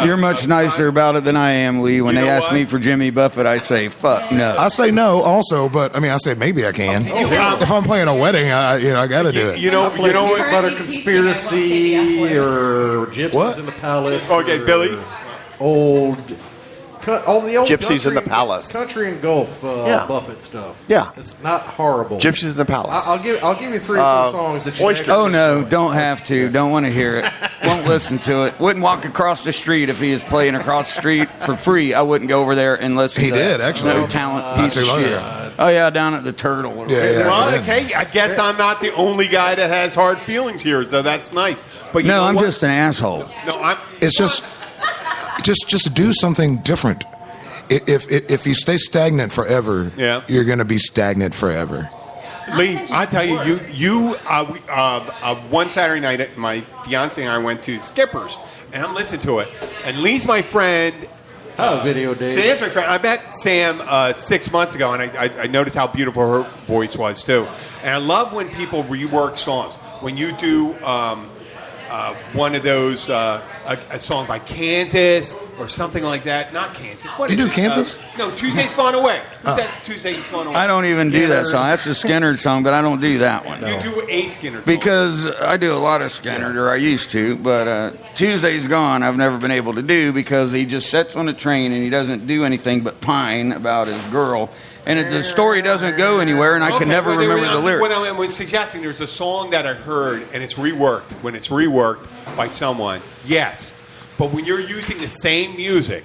You're much nicer about it than I am, Lee. When You they know ask what? me for Jimmy Buffett, I say, fuck no. I say no, also, but I say maybe I can. If I'm playing a wedding, I got to do it. You know Played what? Peanut Butter Currently teaching, I won't say the F Conspiracy word. or Gypsies What? in the Palace. Okay, or Billy. Old. All the old Gypsies in the country- Palace. country and golf Yeah. Buffett stuff. Yeah. it's not horrible. Gypsies in the Palace. I'll give you 3 or 4 songs that you Oyster- actually Oh no, enjoy. don't have to. Don't want to hear it. Won't listen to it. Wouldn't walk across the street if he was playing across the street for free. I wouldn't go over there and listen. He to did, that. actually. No talent Not piece of too long shit. ago. Oh yeah, down at the Turtle. or Yeah, whatever. yeah. Well, okay. I guess I'm not the only guy that has hard feelings here, so that's nice. But you No, know I'm what? just an asshole. No, I'm. It's just do something different. If you stay stagnant forever, Yeah. you're going to be stagnant forever. Lee, I tell you, one Saturday night, my fiance and I went to Skipper's, and I'm listening to it. And Lee's my friend. Oh, video Dave. Sam's my friend. I met Sam 6 months ago, and I noticed how beautiful her voice was too. And I love when people rework songs. When you do one of those, a song by Kansas or something like that. Not Kansas. What You is do it? Kansas? No, Tuesday's Gone Away. Tuesday's Gone Away. I don't even do that song. That's a Skinner song, but I don't do that one. You do a Skinner song. Because I do a lot of Skinner, or I used to, but Tuesday's Gone I've never been able to do because he just sits on a train and he doesn't do anything but pine about his girl. And the story doesn't go anywhere, and I can never remember the lyrics. What I was suggesting, there's a song that I heard, and it's reworked. When it's reworked by someone, yes. But when you're using the same music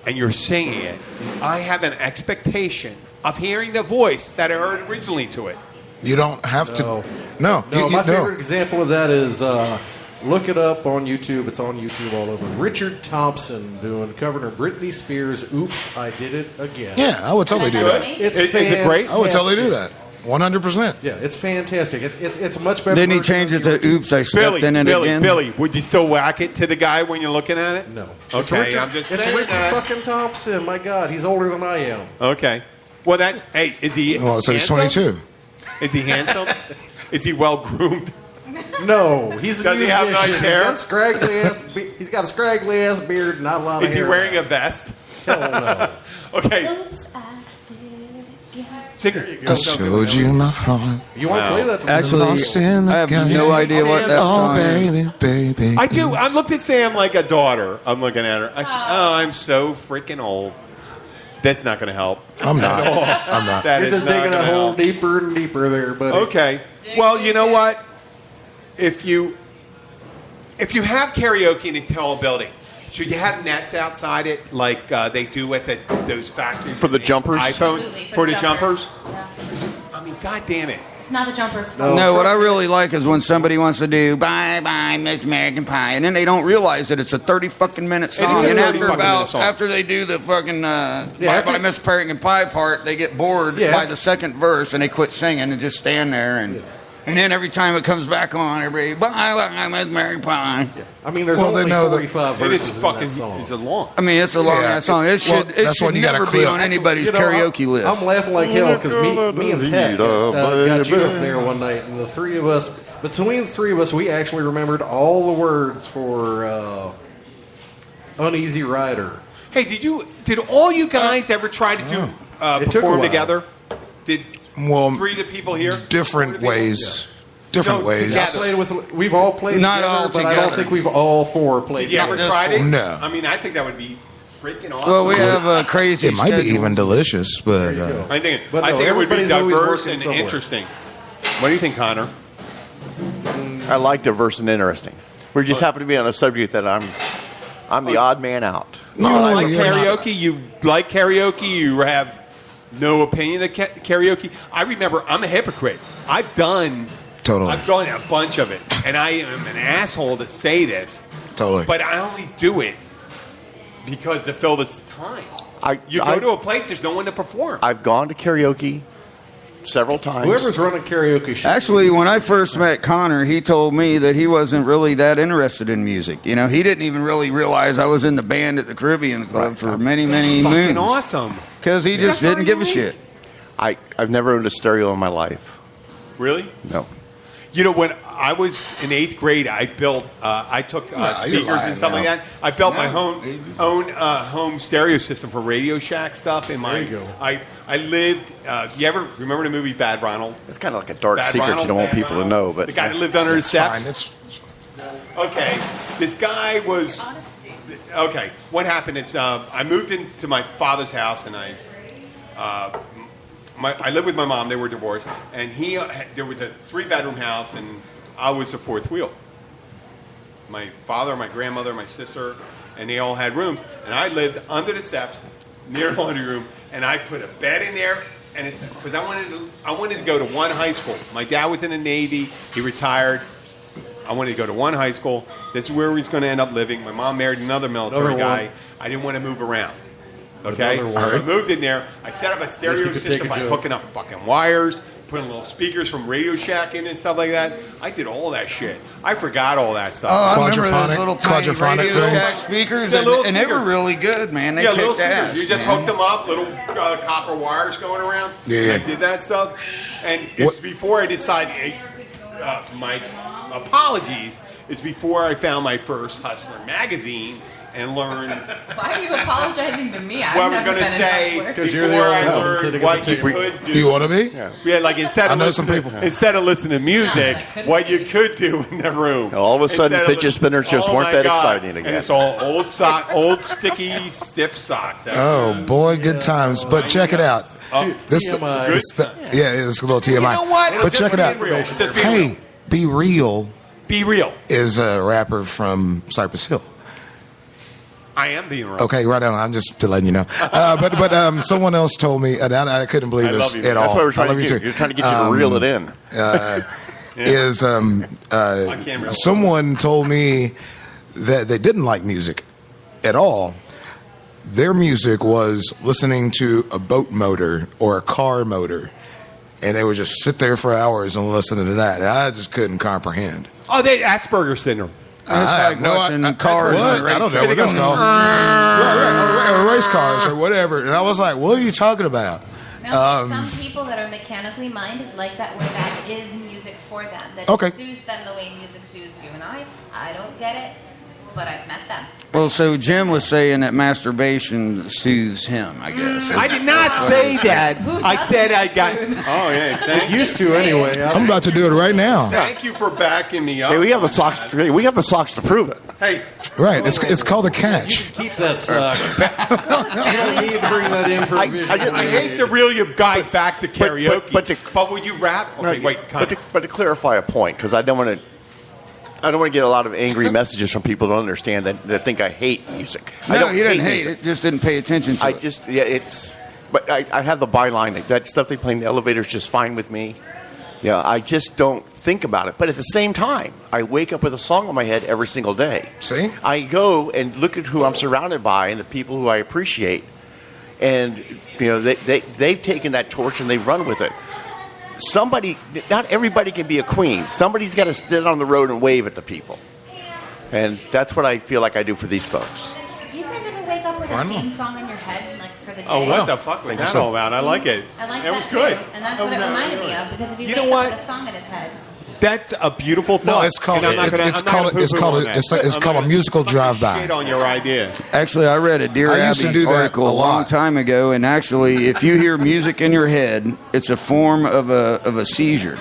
and you're singing it, I have an expectation of hearing the voice that I heard originally to it. You don't have to. No, No, you my no. favorite example of that is look it up on YouTube. It's on YouTube all over. Richard Thompson covering Britney Spears' "Oops, I Did It Again." Yeah, I would totally do that. It's Is it great? I would totally do that. 100%. Yeah, it's fantastic. It's much better. Didn't he version change of it the to "Oops, I stepped in it again"? Billy, would you still whack it to the guy when you're looking at it? No. Okay, It's Richard, I'm just it's saying Richard that. fucking Thompson. My God, he's older than I am. Okay. Well, hey, is he? Well, so he's handsome? 22. Is he handsome? Is he well groomed? No, he's a Does he musician. have nice hair? He's got a scraggly ass beard, not a lot of Is he hair. wearing a vest? Hell no. Okay. Oops, I did it again. Sing I showed you my heart. You want to play that? To me? Actually, Lost in the I have game. no idea what that Oh, song is. baby, baby. I do. I looked at Sam like a daughter. I'm looking at her. I'm so freaking old. That's not going to help. I'm not. I'm not. That You're is just not digging a gonna hole help. deeper and deeper there, buddy. Okay. Well, you know what? If you have karaoke in a tall building, should you have nets outside it like they do at those factories For the in jumpers? iPhones Absolutely, for the jumpers? Yeah. I mean, God damn it! It's not the Jumpers' fault. No, what I really like is when somebody wants to do "Bye Bye Miss American Pie," and then they don't realize that it's a 30 fucking minute song. a And 30 fucking minute song. after they do the fucking "Bye Bye Miss American Pie" part, they get bored by the second verse and they quit singing and just stand there and then every time it comes back on, everybody "Bye Bye Miss American Pie." Yeah. I mean, there's Well, only they know that- 45 It is verses in fucking. that song. It's a long. I mean, it's a long ass song. It should that's when you gotta never be clip. on anybody's You know, karaoke list. I'm laughing like hell because me and Pat got you up there one night, and the three of us, between the three of us, we actually remembered all the words for "Uneasy Rider." Hey, did all you guys ever try to do It took a perform while. together? Did Well, three of the people here? different ways. Different No, ways. together. We've all played Not together, all but I don't together. think we've all four played Did you ever together. try it? No. I mean, I think that would be freaking awesome. Well, we have a crazy. It might be schedule. even delicious, but I think But I no, think it would be everybody's always diverse working and somewhere. interesting. What do you think, Connor? I like diverse and interesting. We just happen to be on a subject that I'm the odd man out. You like you're not. karaoke? You like karaoke? You have no opinion of karaoke? I remember, I'm a hypocrite. I've done Totally. a bunch of it, and I am an asshole to say this, Totally. but I only do it because to fill this time. You go to a place, there's no one to perform. I've gone to karaoke several times. Whoever's running karaoke should Actually, when I first met Connor, he told me that he wasn't really that interested in music. You know, he didn't even really realize I was in the band at the Caribbean Club for many, many fucking moons. awesome. Because he just That's didn't give a really shit. I've never owned a stereo in my life. Really? No. You know, when I was in 8th grade, I built, I took you're speakers lying and stuff now. like that. I built my own home stereo system for Radio Shack stuff. In my, There you go. I lived. You ever remember the movie Bad Ronald? It's kind of like a dark Bad secret Ronald, you don't want Bad people to Ronald? know. But the guy that lived under his steps. Fine. It's Okay, this guy was. Okay, what happened? It's I moved into my father's house, and I lived with my mom. They were divorced, and there was a 3-bedroom house, and I was the fourth wheel. My father, my grandmother, my sister, and they all had rooms, and I lived under the steps near the laundry room, and I put a bed in there. And it's because I wanted to go to one high school. My dad was in the Navy. He retired. I wanted to go to one high school. This is where he was going to end up living. My mom married another military Another guy. one. I didn't want to move around. Okay? Another So one. I moved in there. I set up a Least stereo you could take system a by joke. hooking up fucking wires, putting little speakers from Radio Shack in and stuff like that. I did all that shit. I forgot all that stuff. Oh, I remember Quadraphonic- those little tiny quadraphonic Radio things. Shack speakers, Yeah, little and they were speakers. really good, man. They Yeah, little kicked ass. speakers. You just man. hooked them up, little copper wires going around. Yeah. And I did that stuff. And it's What- before I decided, my apologies, it's before I found my first Hustler magazine and learned Why are you apologizing to me? I've what I was never going to been say in Because Hustler. you're the before only I one learned sitting at what the you table. could do. You want to be? Yeah, like instead I of know some listening, people. instead of listening to music, couldn't what you could do in the room. All of a sudden, Instead fidget spinners just oh weren't my that God. exciting again. And it's all old sticky, stiff socks. That's Oh boy, good times. But check it out. This, TMI. it's a little TMI. You know what? But check it out. Be real. Just be Hey, real. Be Real Be real. is a rapper from Cypress Hill. I am being real. Okay, right on. I'm just to letting you know. But someone else told me, and I couldn't believe I this love you. at That's all. That's what we're I trying love to you do. too. You're trying to get you to reel it in. Is I can't remember. someone told me that they didn't like music at all. Their music was listening to a boat motor or a car motor, and they would just sit there for hours and listen to that. And I just couldn't comprehend. Oh, they Asperger's syndrome. It's like watching cars. What? and I don't know race what that's called. Or race cars or whatever. And I was like, what are you talking about? Now, some people that are mechanically minded like that, where that is music for them. That Okay. soothes them the way music soothes you and I don't get it, but I've met them. Well, so Jim was saying that masturbation soothes him, I guess. I did not say that. I said I got. Oh yeah, thank you. Used to anyway. I'm about to do it right now. Thank you for backing me up. Hey, we have the socks. We have the socks to prove it. Hey, Right. It's called a catch. Keep that suck. You don't need to bring that in for vision. I hate to reel you guys back to karaoke, but but would you rap? Okay, wait. But to clarify a point, because I don't want to get a lot of angry messages from people who don't understand that think I hate music. I No, don't he didn't hate music. it. Just didn't pay attention to it. But I have the byline that stuff they play in the elevator is just fine with me. Yeah, I just don't think about it. But at the same time, I wake up with a song in my head every single day. See? I go and look at who I'm surrounded by and the people who I appreciate. And, they've taken that torch and they've run with it. Not everybody can be a queen. Somebody's got to stand on the road and wave at the people. And that's what I feel like I do for these folks. Do you guys ever wake up with a theme song in your head, like for the day? Oh, what the fuck was that all about? I like it. I like that that was too. good. And that's what it reminded me of, because if you You know wake what? up with a song in his head. That's a beautiful thought. No, it's called And I'm not gonna- it's I'm not called gonna it's poo-poo called on that. it's called a musical drive-by. Shit on your idea. Actually, I read a Dear I used to Abby do that article a a long lot. time ago, and actually, if you hear music in your head, it's a form of a seizure.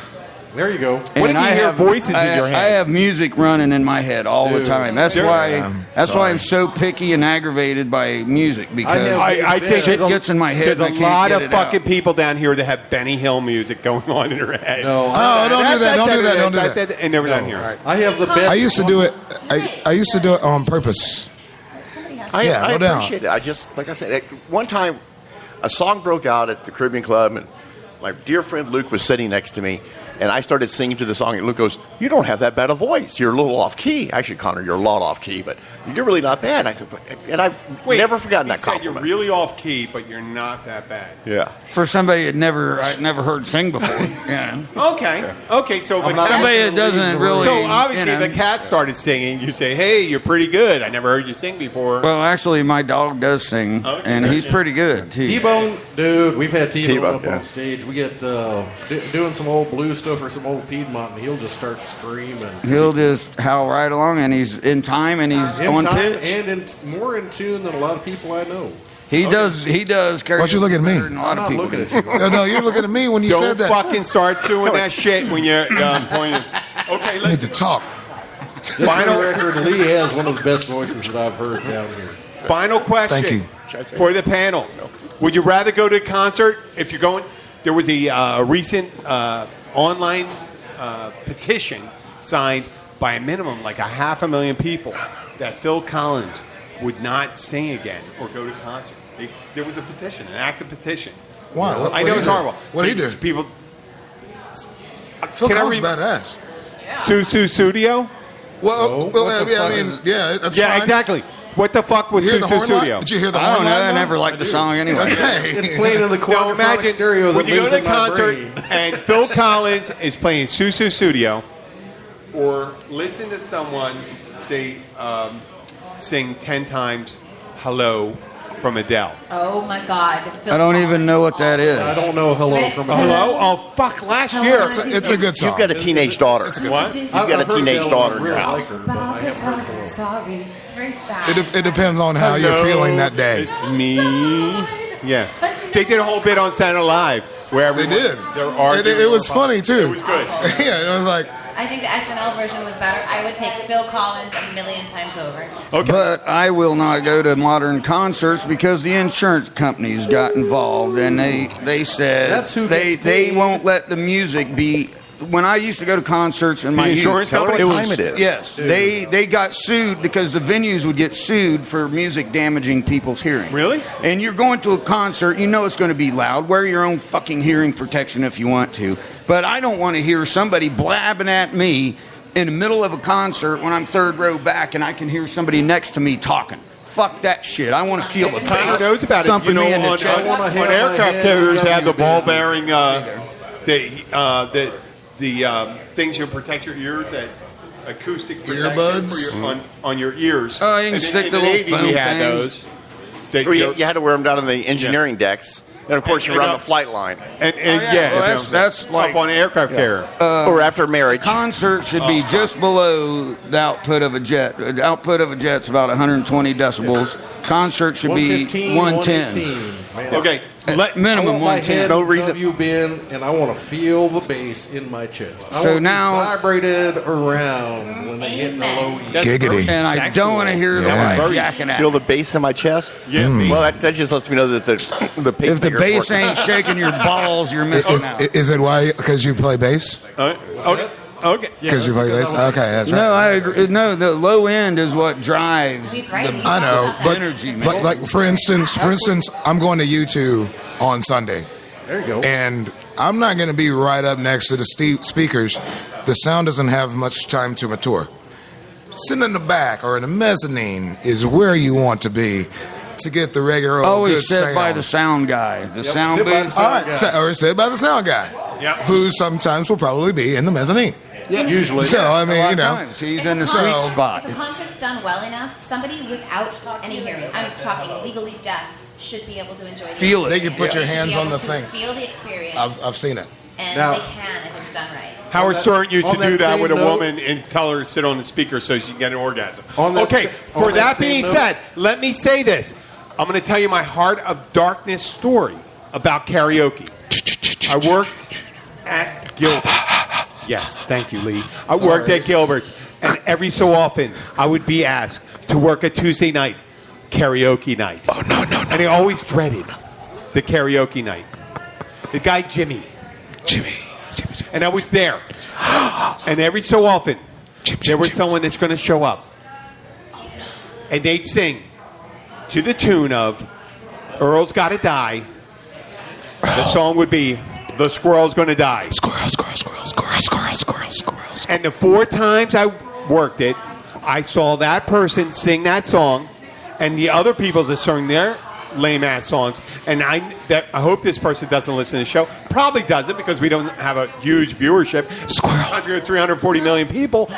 There you go. What if you hear voices in your head? I have music running in my head all the time. That's why I'm so picky and aggravated by music, because I think shit gets in my head. There's and a I can't lot get of it fucking out. people down here that have Benny Hill music going on in their head. No. Oh, don't do that! Don't do that! Don't do that! And never down here. I have the best. I used to do it. I used to do it on purpose. Somebody has to. I no doubt. appreciate it. I just, like I said, one time a song broke out at the Caribbean Club, and my dear friend Luke was sitting next to me, and I started singing to the song, and Luke goes, "You don't have that bad a voice. You're a little off key." Actually, Connor, you're a lot off key, but you're really not bad. And I said, and I've never forgotten that He said compliment. you're really off key, but you're not that bad. Yeah. For somebody I'd never heard sing before. Yeah. Okay. So if a cat, Somebody that doesn't really. so obviously, you know. if a cat started singing, you say, "Hey, you're pretty good. I never heard you sing before." Well, actually, my dog does sing, Okay. and he's pretty good too. T-Bone, dude, we've had T-Bone, T-Bone, up yeah. on stage. We get doing some old blues stuff or some old Piedmont, and he'll just start screaming. He'll just howl right along, and he's in time, and he's In on time pitch. and more in tune than a lot of people I know. He does karaoke. Why'd you look at me? better than a lot I'm of not people looking do. at you. No, you're looking at me when you Don't said that. fucking start doing that shit when you're pointing. Okay, I need let's to talk. Just for the record, Lee has one of the best voices that I've heard down here. final question. Thank you. For the panel. Would you rather go to a concert if you're going? There was a recent online petition signed by a minimum like 500,000 people that Phil Collins would not sing again or go to concert. There was a petition, an active petition. Why? What- I what know he it's do? horrible. What did he do? People. Phil Can I Collins read- badass. Susu Studio? Well, what the yeah, I fuck mean, is- yeah, that's Yeah, fine. exactly. What the fuck was You hear the Susu horn line? Studio? Did you hear the I horn don't know. line? I though? never liked the song anyway. Okay. It's playing in the Now quadraphonic imagine stereo that when you go lives to a in my concert brain. and Phil Collins is playing Susu Studio, or listen to someone say sing 10 times "Hello" from Adele. Oh my God. Phil I don't Collins. even know what that is. I don't know hello from a Hello? Oh fuck! Last year. It's a good song. You've got a teenage daughter. What? You've got a teenage daughter in your house. Bob is home, sorry. It's very sad. It depends on how you're Hello, feeling that day. It's me. Yeah. They did a whole bit on Saturday Night Live where They everyone, did. They're And arguing. it was funny too. It was good. Yeah, it was like, I think the SNL version was better. I would take Phil Collins a million times over. Okay. But I will not go to modern concerts because the insurance companies got involved, and they said That's who they gets paid. won't let the music be. When I used to go to concerts in my insurance youth, company? it What was, time it is. Yes, they got sued because the venues would get sued for music damaging people's hearing. Really? And you're going to a concert, you know it's going to be loud. Wear your own fucking hearing protection if you want to. But I don't want to hear somebody blabbing at me in the middle of a concert when I'm third row back and I can hear somebody next to me talking. Fuck that shit. I want to feel the Who bass knows about it? thumping You know, me in the on, chest. I wanna have on my aircraft head carriers in have the W ball bands. bearing the things you protect your ear, that acoustic protection Earbuds? for your, on your ears. Oh, you can And stick in the the little Navy, foam we had things. those. They Or you, go- you had to wear them down on the engineering decks. And of course, And- you're and on the flight line. and yeah. Well, that's up like- on an aircraft carrier. Or after marriage. Concert should be just below the output of a jet. The output of a jet's about 120 decibels. Concert should be 115, 110. 118. Man. Okay, I Minimum want my 110. head No in reason- W bend, and I want to feel the bass in my chest. I So want now- to be vibrated around when they hit the low E. That's Giggity. very And I sexual. don't want to hear the Yeah. wife yakking at Feel me. the bass in my chest? Yeah. Well, that just lets me know that the If the pacemaker's bass working. ain't shaking your balls, you're missing out. is it why? Because you play bass? Okay. Okay. Because you play bass? Okay, that's right. No, I agree. No, the low end is what drives He's right. the I know, but energy, man. like for instance, I'm going to U2 on Sunday, There you go. and I'm not going to be right up next to the speakers. The sound doesn't have much time to mature. Sitting in the back or in the mezzanine is where you want to be to get the regular old Always good said sound. by the sound guy. The sound sit by the booth. sound All right, or said by the sound guy, who sometimes will probably be in the mezzanine. Yeah, usually. So, I mean, you know. Times. He's If in the a sweet concert- spot. If a concert's done well enough, somebody without any hearing, I'm talking legally deaf, should be able to enjoy the Feel it. They can put your They should hands be on able the to thing. Feel the experience, I've seen it. and Now- they can if it's done right. Howard Stern used to on that do that same with a note- woman and tell her to sit on the speaker so she can get an orgasm. On that Okay, sa- for on that that same being note- said, let me say this. I'm going to tell you my heart of darkness story about karaoke. I worked at Gilbert's. Yes, thank you, Lee. I worked at Gilbert's, and every so often I would be asked to work a Tuesday night, karaoke night. Oh, no. And I always dreaded the karaoke night. The guy, Jimmy. And I was there. And every so often, there was someone that's going to show up. And they'd sing to the tune of Earl's Gotta Die. The song would be The Squirrel's Gonna Die. Squirrels. And the 4 times I worked it, I saw that person sing that song and the other people that sang their lame ass songs. And I hope this person doesn't listen to the show. Probably doesn't because we don't have a huge viewership. 340 million people.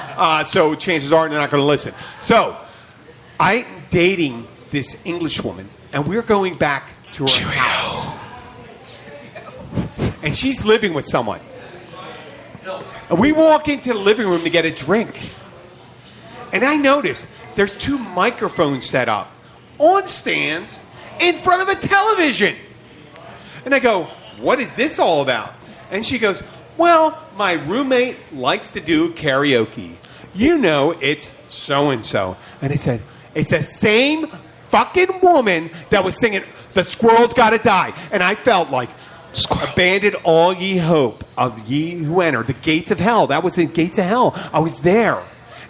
So chances are they're not going to listen. So I'm dating this English woman and we're going back to her house. And she's living with someone. And we walk into the living room to get a drink. And I notice there's 2 microphones set up on stands in front of a television. And I go, what is this all about? And she goes, well, my roommate likes to do karaoke. You know, it's so-and-so. And I said, it's the same fucking woman that was singing The Squirrel's Gotta Die. And I felt like, abandon all ye hope of ye who enter the gates of hell. That was in Gates of Hell. I was there.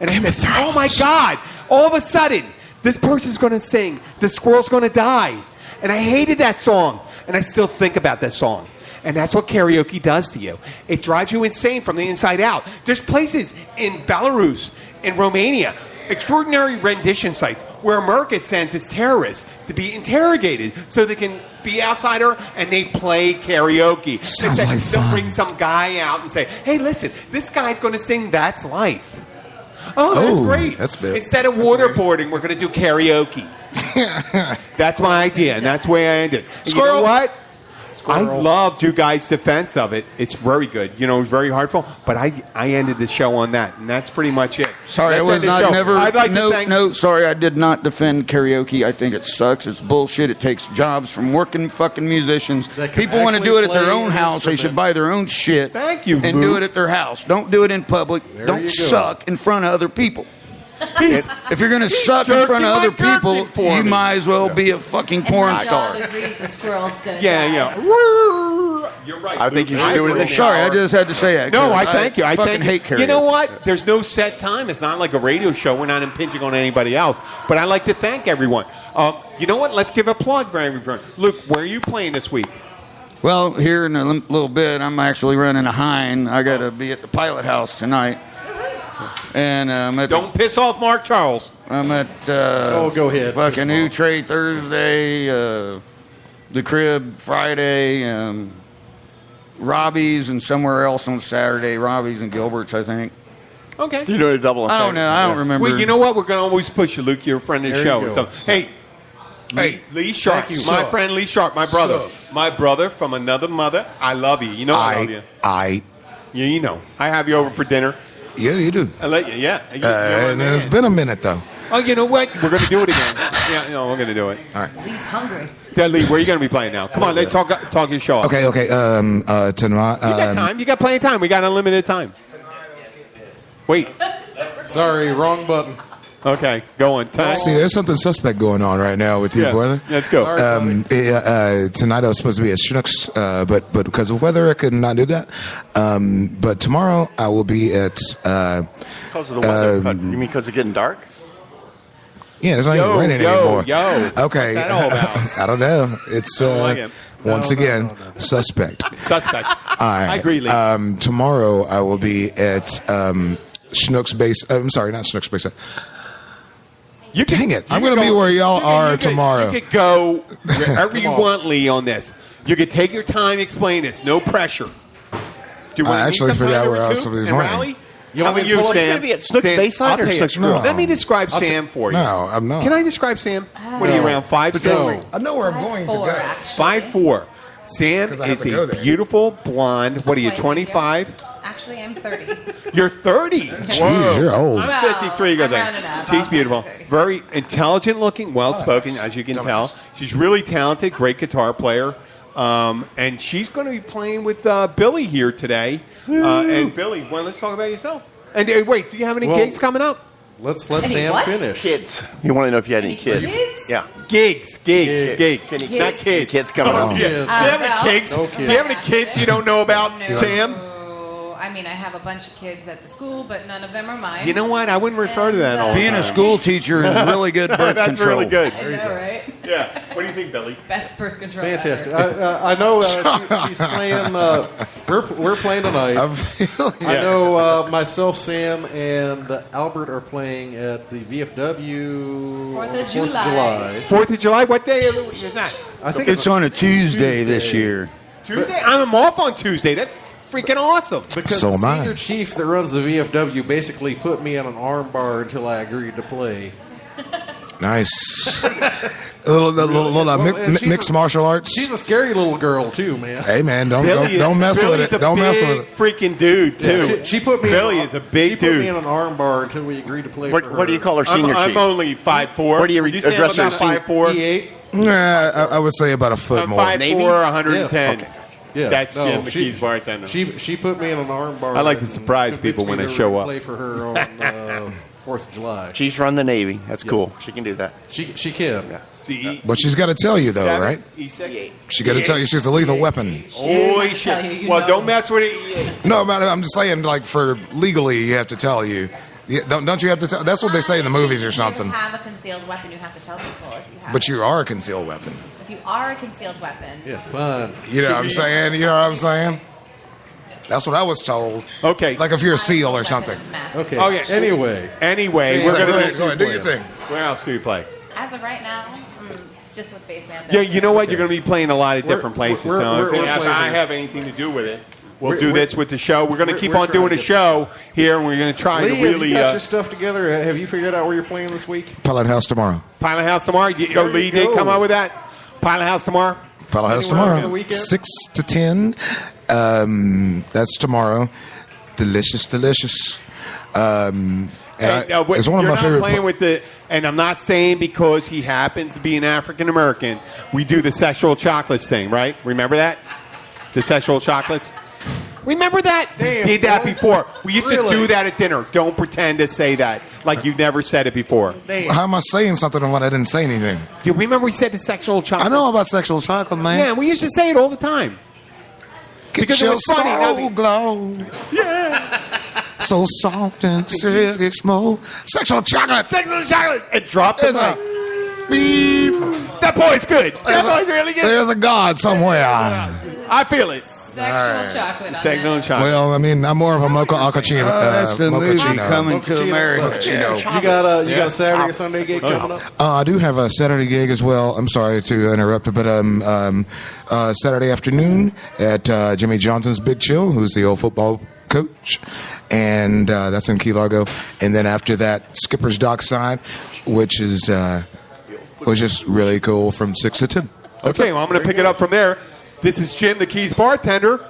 And I said, oh my God, all of a sudden, this person's going to sing The Squirrel's Going to Die. And I hated that song. And I still think about that song. And that's what karaoke does to you. It drives you insane from the inside out. There's places in Belarus, in Romania, extraordinary rendition sites where America sends its terrorists to be interrogated so they can be outside her and they play karaoke. Sounds like They'll fun. bring some guy out and say, hey, listen, this guy's going to sing That's Life. Oh, that's Oh, great. that's big. Instead of waterboarding, we're going to do karaoke. That's my idea, and that's the way I ended. And you know Squirrel. what? I loved you guys' defense of it. It's very good. You know, it was very heartful. But I ended the show on that, and that's pretty much it. Sorry, I Let's was end the not show. never. I'd like no, to thank. no. Sorry, I did not defend karaoke. I think it sucks. It's bullshit. It takes jobs from working fucking musicians. That can People want to actually do it at their play own an house. They instrument. should buy their own shit. Thank you, And Luke. do it at their house. Don't do it in public. There Don't you go. suck in front of other people. He's- If you're gonna suck in jerking front of my other gherkin people, for you me. might as well be a fucking And porn my star. dog agrees the squirrel's gonna Yeah, die. yeah. You're right. I think you Luke. should do it in the agree. Sorry, I shower. just had to say that. No, 'cause I thank you. I fucking thank hate you. karaoke. You know what? There's no set time. It's not like a radio show. We're not impinging on anybody else. But I like to thank everyone. You know what? Let's give a plug for everyone. Luke, where are you playing this week? Well, here in a little bit, I'm actually running a hind. I got to be at the Pilot House tonight. And Don't piss off Mark Charles. I'm at Oh, go ahead. fucking Piss him off. Outre Thursday, the Crib Friday, Robbie's and somewhere else on Saturday. Robbie's and Gilbert's, I think. Okay. You doing a double on I don't Saturday? know. I don't remember. Well, you know what? We're going to always push you, Luke. You're a friend of the There show. you go. So, hey, Hey, Lee Sharp, Thank you, my sir. friend Lee Sharp, my brother. Sir. My brother from another mother. I love you. You know I love you. Yeah, you know. I have you over for dinner. Yeah, you do. I let you. Yeah. You know what, And it's man. been a minute though. Oh, you know what? We're going to do it again. Yeah, no, we're going to do it. Lee's hungry. Yeah, Lee, where are you going to be playing now? Come on, let's talk your show off. Okay. Tonight. You got time. You got plenty of time. We got unlimited time. Wait. Sorry, wrong button. Okay, go on. Time. See, there's something suspect going on right now with you, Yeah. brother. Let's go. Sorry, buddy. Tonight I was supposed to be at Schnucks, but because of weather, I could not do that. But tomorrow I will be at. Because of the weather. You mean because it's getting dark? Yeah, it's not Yo, even raining yo, anymore. yo. Okay. What's that all about? I don't know. It's like it. once again suspect. Suspect. I agree, Lee. Tomorrow I will be at Schnucks Base. I'm sorry, not Schnucks Base. Dang it! I'm going to be where y'all are tomorrow. You could go wherever you want, Lee, on this. You could take your time, explain this. No pressure. Do you want I to actually meet forgot sometime where I was to supposed to be and playing. rally? You How want about me you, to pull up? Sam? You're gonna be at Snooks Sam, Bayside I'll or tell you. Snooks Grill? Let me describe Sam for you. No, I'm not. Can I describe Sam? What are you, around 5'6"? No. I know where I'm going to 4, go. actually. 5'4". Sam 'Cause I have is to go a there. beautiful blonde. What are you, Quite 25? Actually, I'm 30. You're 30. Jeez, you're old. I'm Well, 53. Goes I rounded up. She's I'll beautiful. be 33. Very intelligent looking, well spoken, as you can tell. She's really talented, great guitar player. And she's going to be playing with Billy here today. And Billy, well, let's talk about yourself. And wait, do you have any Well- gigs coming up? Let's let Any Sam what? finish. Kids. You want to know if you had any Any kids? kids? Yeah. Gigs. Kids. Any Not kids. Kids coming up. Do you have any well, kids? no Do you have any kids you don't know about, No. Sam? I mean, I have a bunch of kids at the school, but none of them are mine. You know what? I wouldn't refer to that all the Being time. a school teacher is really good birth That's control. really good. I know, right? Yeah. What do you think, Billy? Best birth control. Fantastic. ever. I know she's playing. We're playing tonight. I feel I yeah. know myself, Sam, and Albert are playing at the VFW 4th of July. 4th of July? What day of the week is that? I think It's on a Tuesday this Tuesday. year. Tuesday? I'm off on Tuesday. That's freaking awesome. because So the am I. senior chief that runs the VFW basically put me in an arm bar until I agreed to play. Nice. a little Well, and she's mixed a- martial arts. She's a scary little girl too, man. Hey man, don't Billy mess with Billy's it. a Don't mess big with it. freaking dude, too. She put me. Billy in, is a big She put me in dude. an arm bar until we agreed to play. What, for her. what do you call her senior I'm chief? only 5'4". What do you Would say address I'm her about as 5'4"? E8. Nah, I would say about a foot I'm more. 5'4", Navy? 110. Yeah. Yeah, That's no, Jim she- McKee's bartender. She put me in an arm bar. I like to and surprise convinced people me when to they show up. Play for her on 4th of July. She's run the Navy. That's cool. She can do that. She can. See, But she's got to tell you though, right? E6. She got to tell you she's a lethal weapon. Holy tell shit. you, you Well, know. don't mess with it. No, but I'm just saying, like for legally, you have to tell you. Don't you have to tell? That's what they say in the movies or something. If you have a concealed weapon, you have to tell people. If you have, But you are a concealed weapon. if you are a concealed weapon, Yeah, fun. You know what I'm saying? You know what I'm saying? That's what I was told. Okay. Like if you're a SEAL or something. Okay. Oh, yeah. Anyway, Anyway, Sam, we're Go going ahead, to. go ahead, do your thing. Where else do you play? as of right now, just with Baseman. Yeah, you know what? You're going to be playing a lot of different places. we're- So we're- if we're I playing- have anything to do with it, we'll We're- do we're- this with the show. We're going to we're- keep we're on trying doing to a get- show here, and we're going to try Lee, to have really you got your stuff together? Have you figured out where you're playing this week? Pilot House tomorrow. Pilot House tomorrow. There you Lee did go. come out with that. Pilot House tomorrow. Pilot House Anywhere over tomorrow. the weekend? 6 to 10. That's tomorrow. Delicious, delicious. And Hey, it's one of you're my not favorite. playing with the, and I'm not saying because he happens to be an African American. We do the sexual chocolates thing, right? Remember that? The sexual chocolates. Remember that? Damn, we did that boy. before. We used to Really? do that at dinner. Don't pretend to say that like you've never said it before. How am I saying something when I didn't say anything? Do you remember we said the sexual chocolate? I know about sexual chocolate, man. Yeah, we used to say it all the time. Get because it your was funny, soul that'd glow. Yeah. So soft and silky smooth. Sexual chocolate. Sexual chocolate. And drop the There's a mic. beep. That boy's good. That boy's really good. There's a God somewhere. I feel it. Sexual chocolate. on Sexual that. chocolate. Well, I mean, I'm more of a mocha alcachino. That's the movie mochaccino. coming to Mochaccino. America. You got a Saturday or Sunday gig coming up? I do have a Saturday gig as well. I'm sorry to interrupt, but Saturday afternoon at Jimmy Johnson's Big Chill, who's the old football coach, and that's in Key Largo. And then after that, Skipper's Dockside, which is just really cool from 6 to 10. Okay, well, I'm going to pick it up from there. This is Jim, the Keys bartender.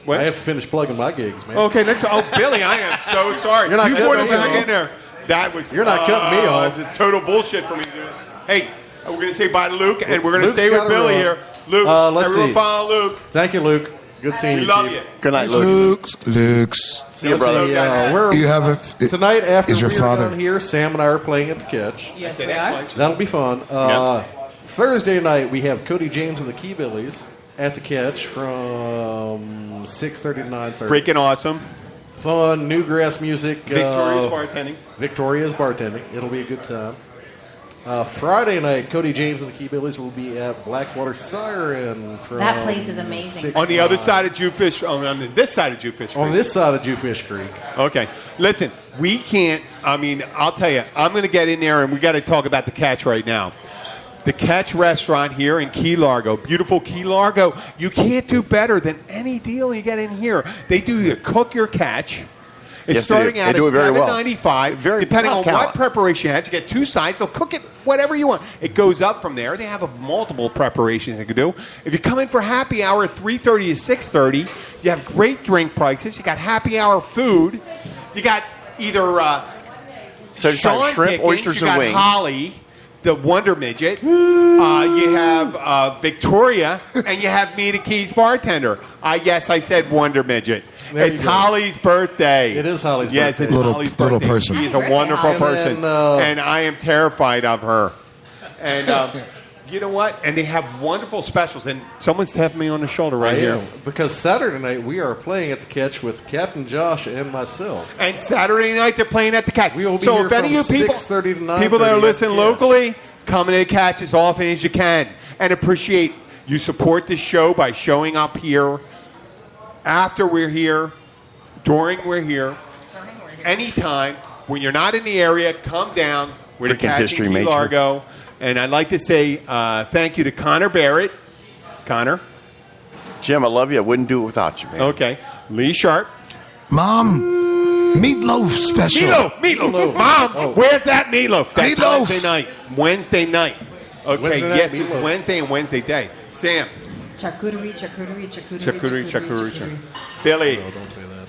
What? I have to finish plugging my gigs, man. Okay, let's go. Oh, Billy, I am so sorry. You're not you cutting wanted me to off. get in there. That was. You're not cutting me off. This is total bullshit for me to do. Hey, we're going to say bye to Luke, and we're going to Luke's stay with gotta Billy run. here. Luke, Let's everyone see. follow Luke. Thank you, Luke. Good seeing We you, love Chief. you. Good night, Luke. Luke's. See you, brother. We're, You have a. tonight, after Is your we're father- done here, Sam and I are playing at the Catch. Yes, we are. That'll be fun. Thursday night, we have Cody James and the Keybillies at the Catch from 6:30 to 9:30. Freaking awesome. Fun, newgrass music. Victoria's bartending. Victoria's bartending. It'll be a good time. Friday night, Cody James and the Key Billies will be at Blackwater Siren. From That place is amazing. 6 On the other o'clock. side of Jewfish, on this side of Jewfish Creek. On this side of Jewfish Creek. Okay. Listen, we can't, I'll tell you, I'm going to get in there and we got to talk about the Catch right now. The Catch restaurant here in Key Largo, beautiful Key Largo, you can't do better than any deal you get in here. They do you cook your catch. It's Yes, they do. starting out They do at it very well. $7.95. Very Depending top on talent. what preparation you have, you get two sides. They'll cook it whatever you want. It goes up from there. They have multiple preparations you can do. If you come in for happy hour at 3:30 to 6:30, you have great drink prices. You got happy hour food. You got either Certified Sean shrimp, Pickens, oysters, you and got wings. Holly, the Wonder Midget. You have Victoria, and you have me, the Keys bartender. Yes, I said Wonder Midget. There It's you go. Holly's birthday. It is Holly's yes, birthday. it's Little- Holly's little birthday. person. She is a Happy wonderful birthday, person, Holly. and I am terrified of her. And you know what? And they have wonderful specials. And someone's tapping me on the shoulder right here. Because Saturday night we are playing at the Catch with Captain Josh and myself. And Saturday night they're playing at the Catch. We will be so here if any from of you people, 6:30 to 9:30 people that are at the listening Catch. locally, come to the Catch as often as you can, and appreciate you support this show by showing up here after we're here, during we're here, anytime. When you're not in the area, come down. We're the Freaking Catch history in Key major. Largo, and I'd like to say thank you to Connor Barrett. Connor, Jim, I love you. I wouldn't do it without you, man. okay. Lee Sharp. Mom, meatloaf special. Meatloaf. Mom, where's that meatloaf? That's Meatloaf. Wednesday night. Wednesday night. Okay, Wednesday night yes, it's meatloaf. Wednesday and Wednesday day. Sam. Charcuterie. Charcuterie. Billy. No, don't say that.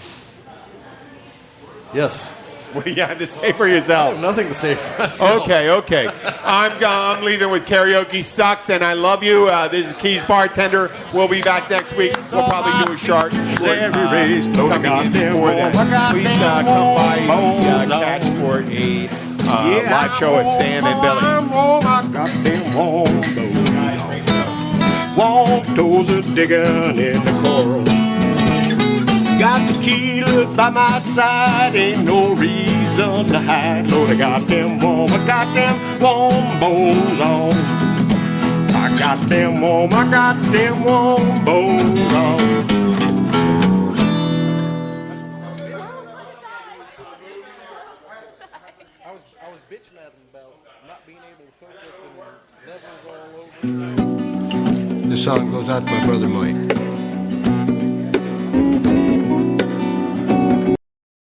Yes. What do you have to say for I yourself? have nothing to say for myself. Okay. I'm leaving with Karaoke Sucks, and I love you. This is Keys Bartender. We'll be back next week. We'll probably do a short coming in before that. Please come by the Catch for a live show with Sam and Billy. Walto's a digging in the coral. Got tequila by my side, ain't no reason to hide. Lord, I got them warm bones on. I got them warm bones on. I was bitching at him about not being able to focus and levels all over. This song goes out to my brother Mike.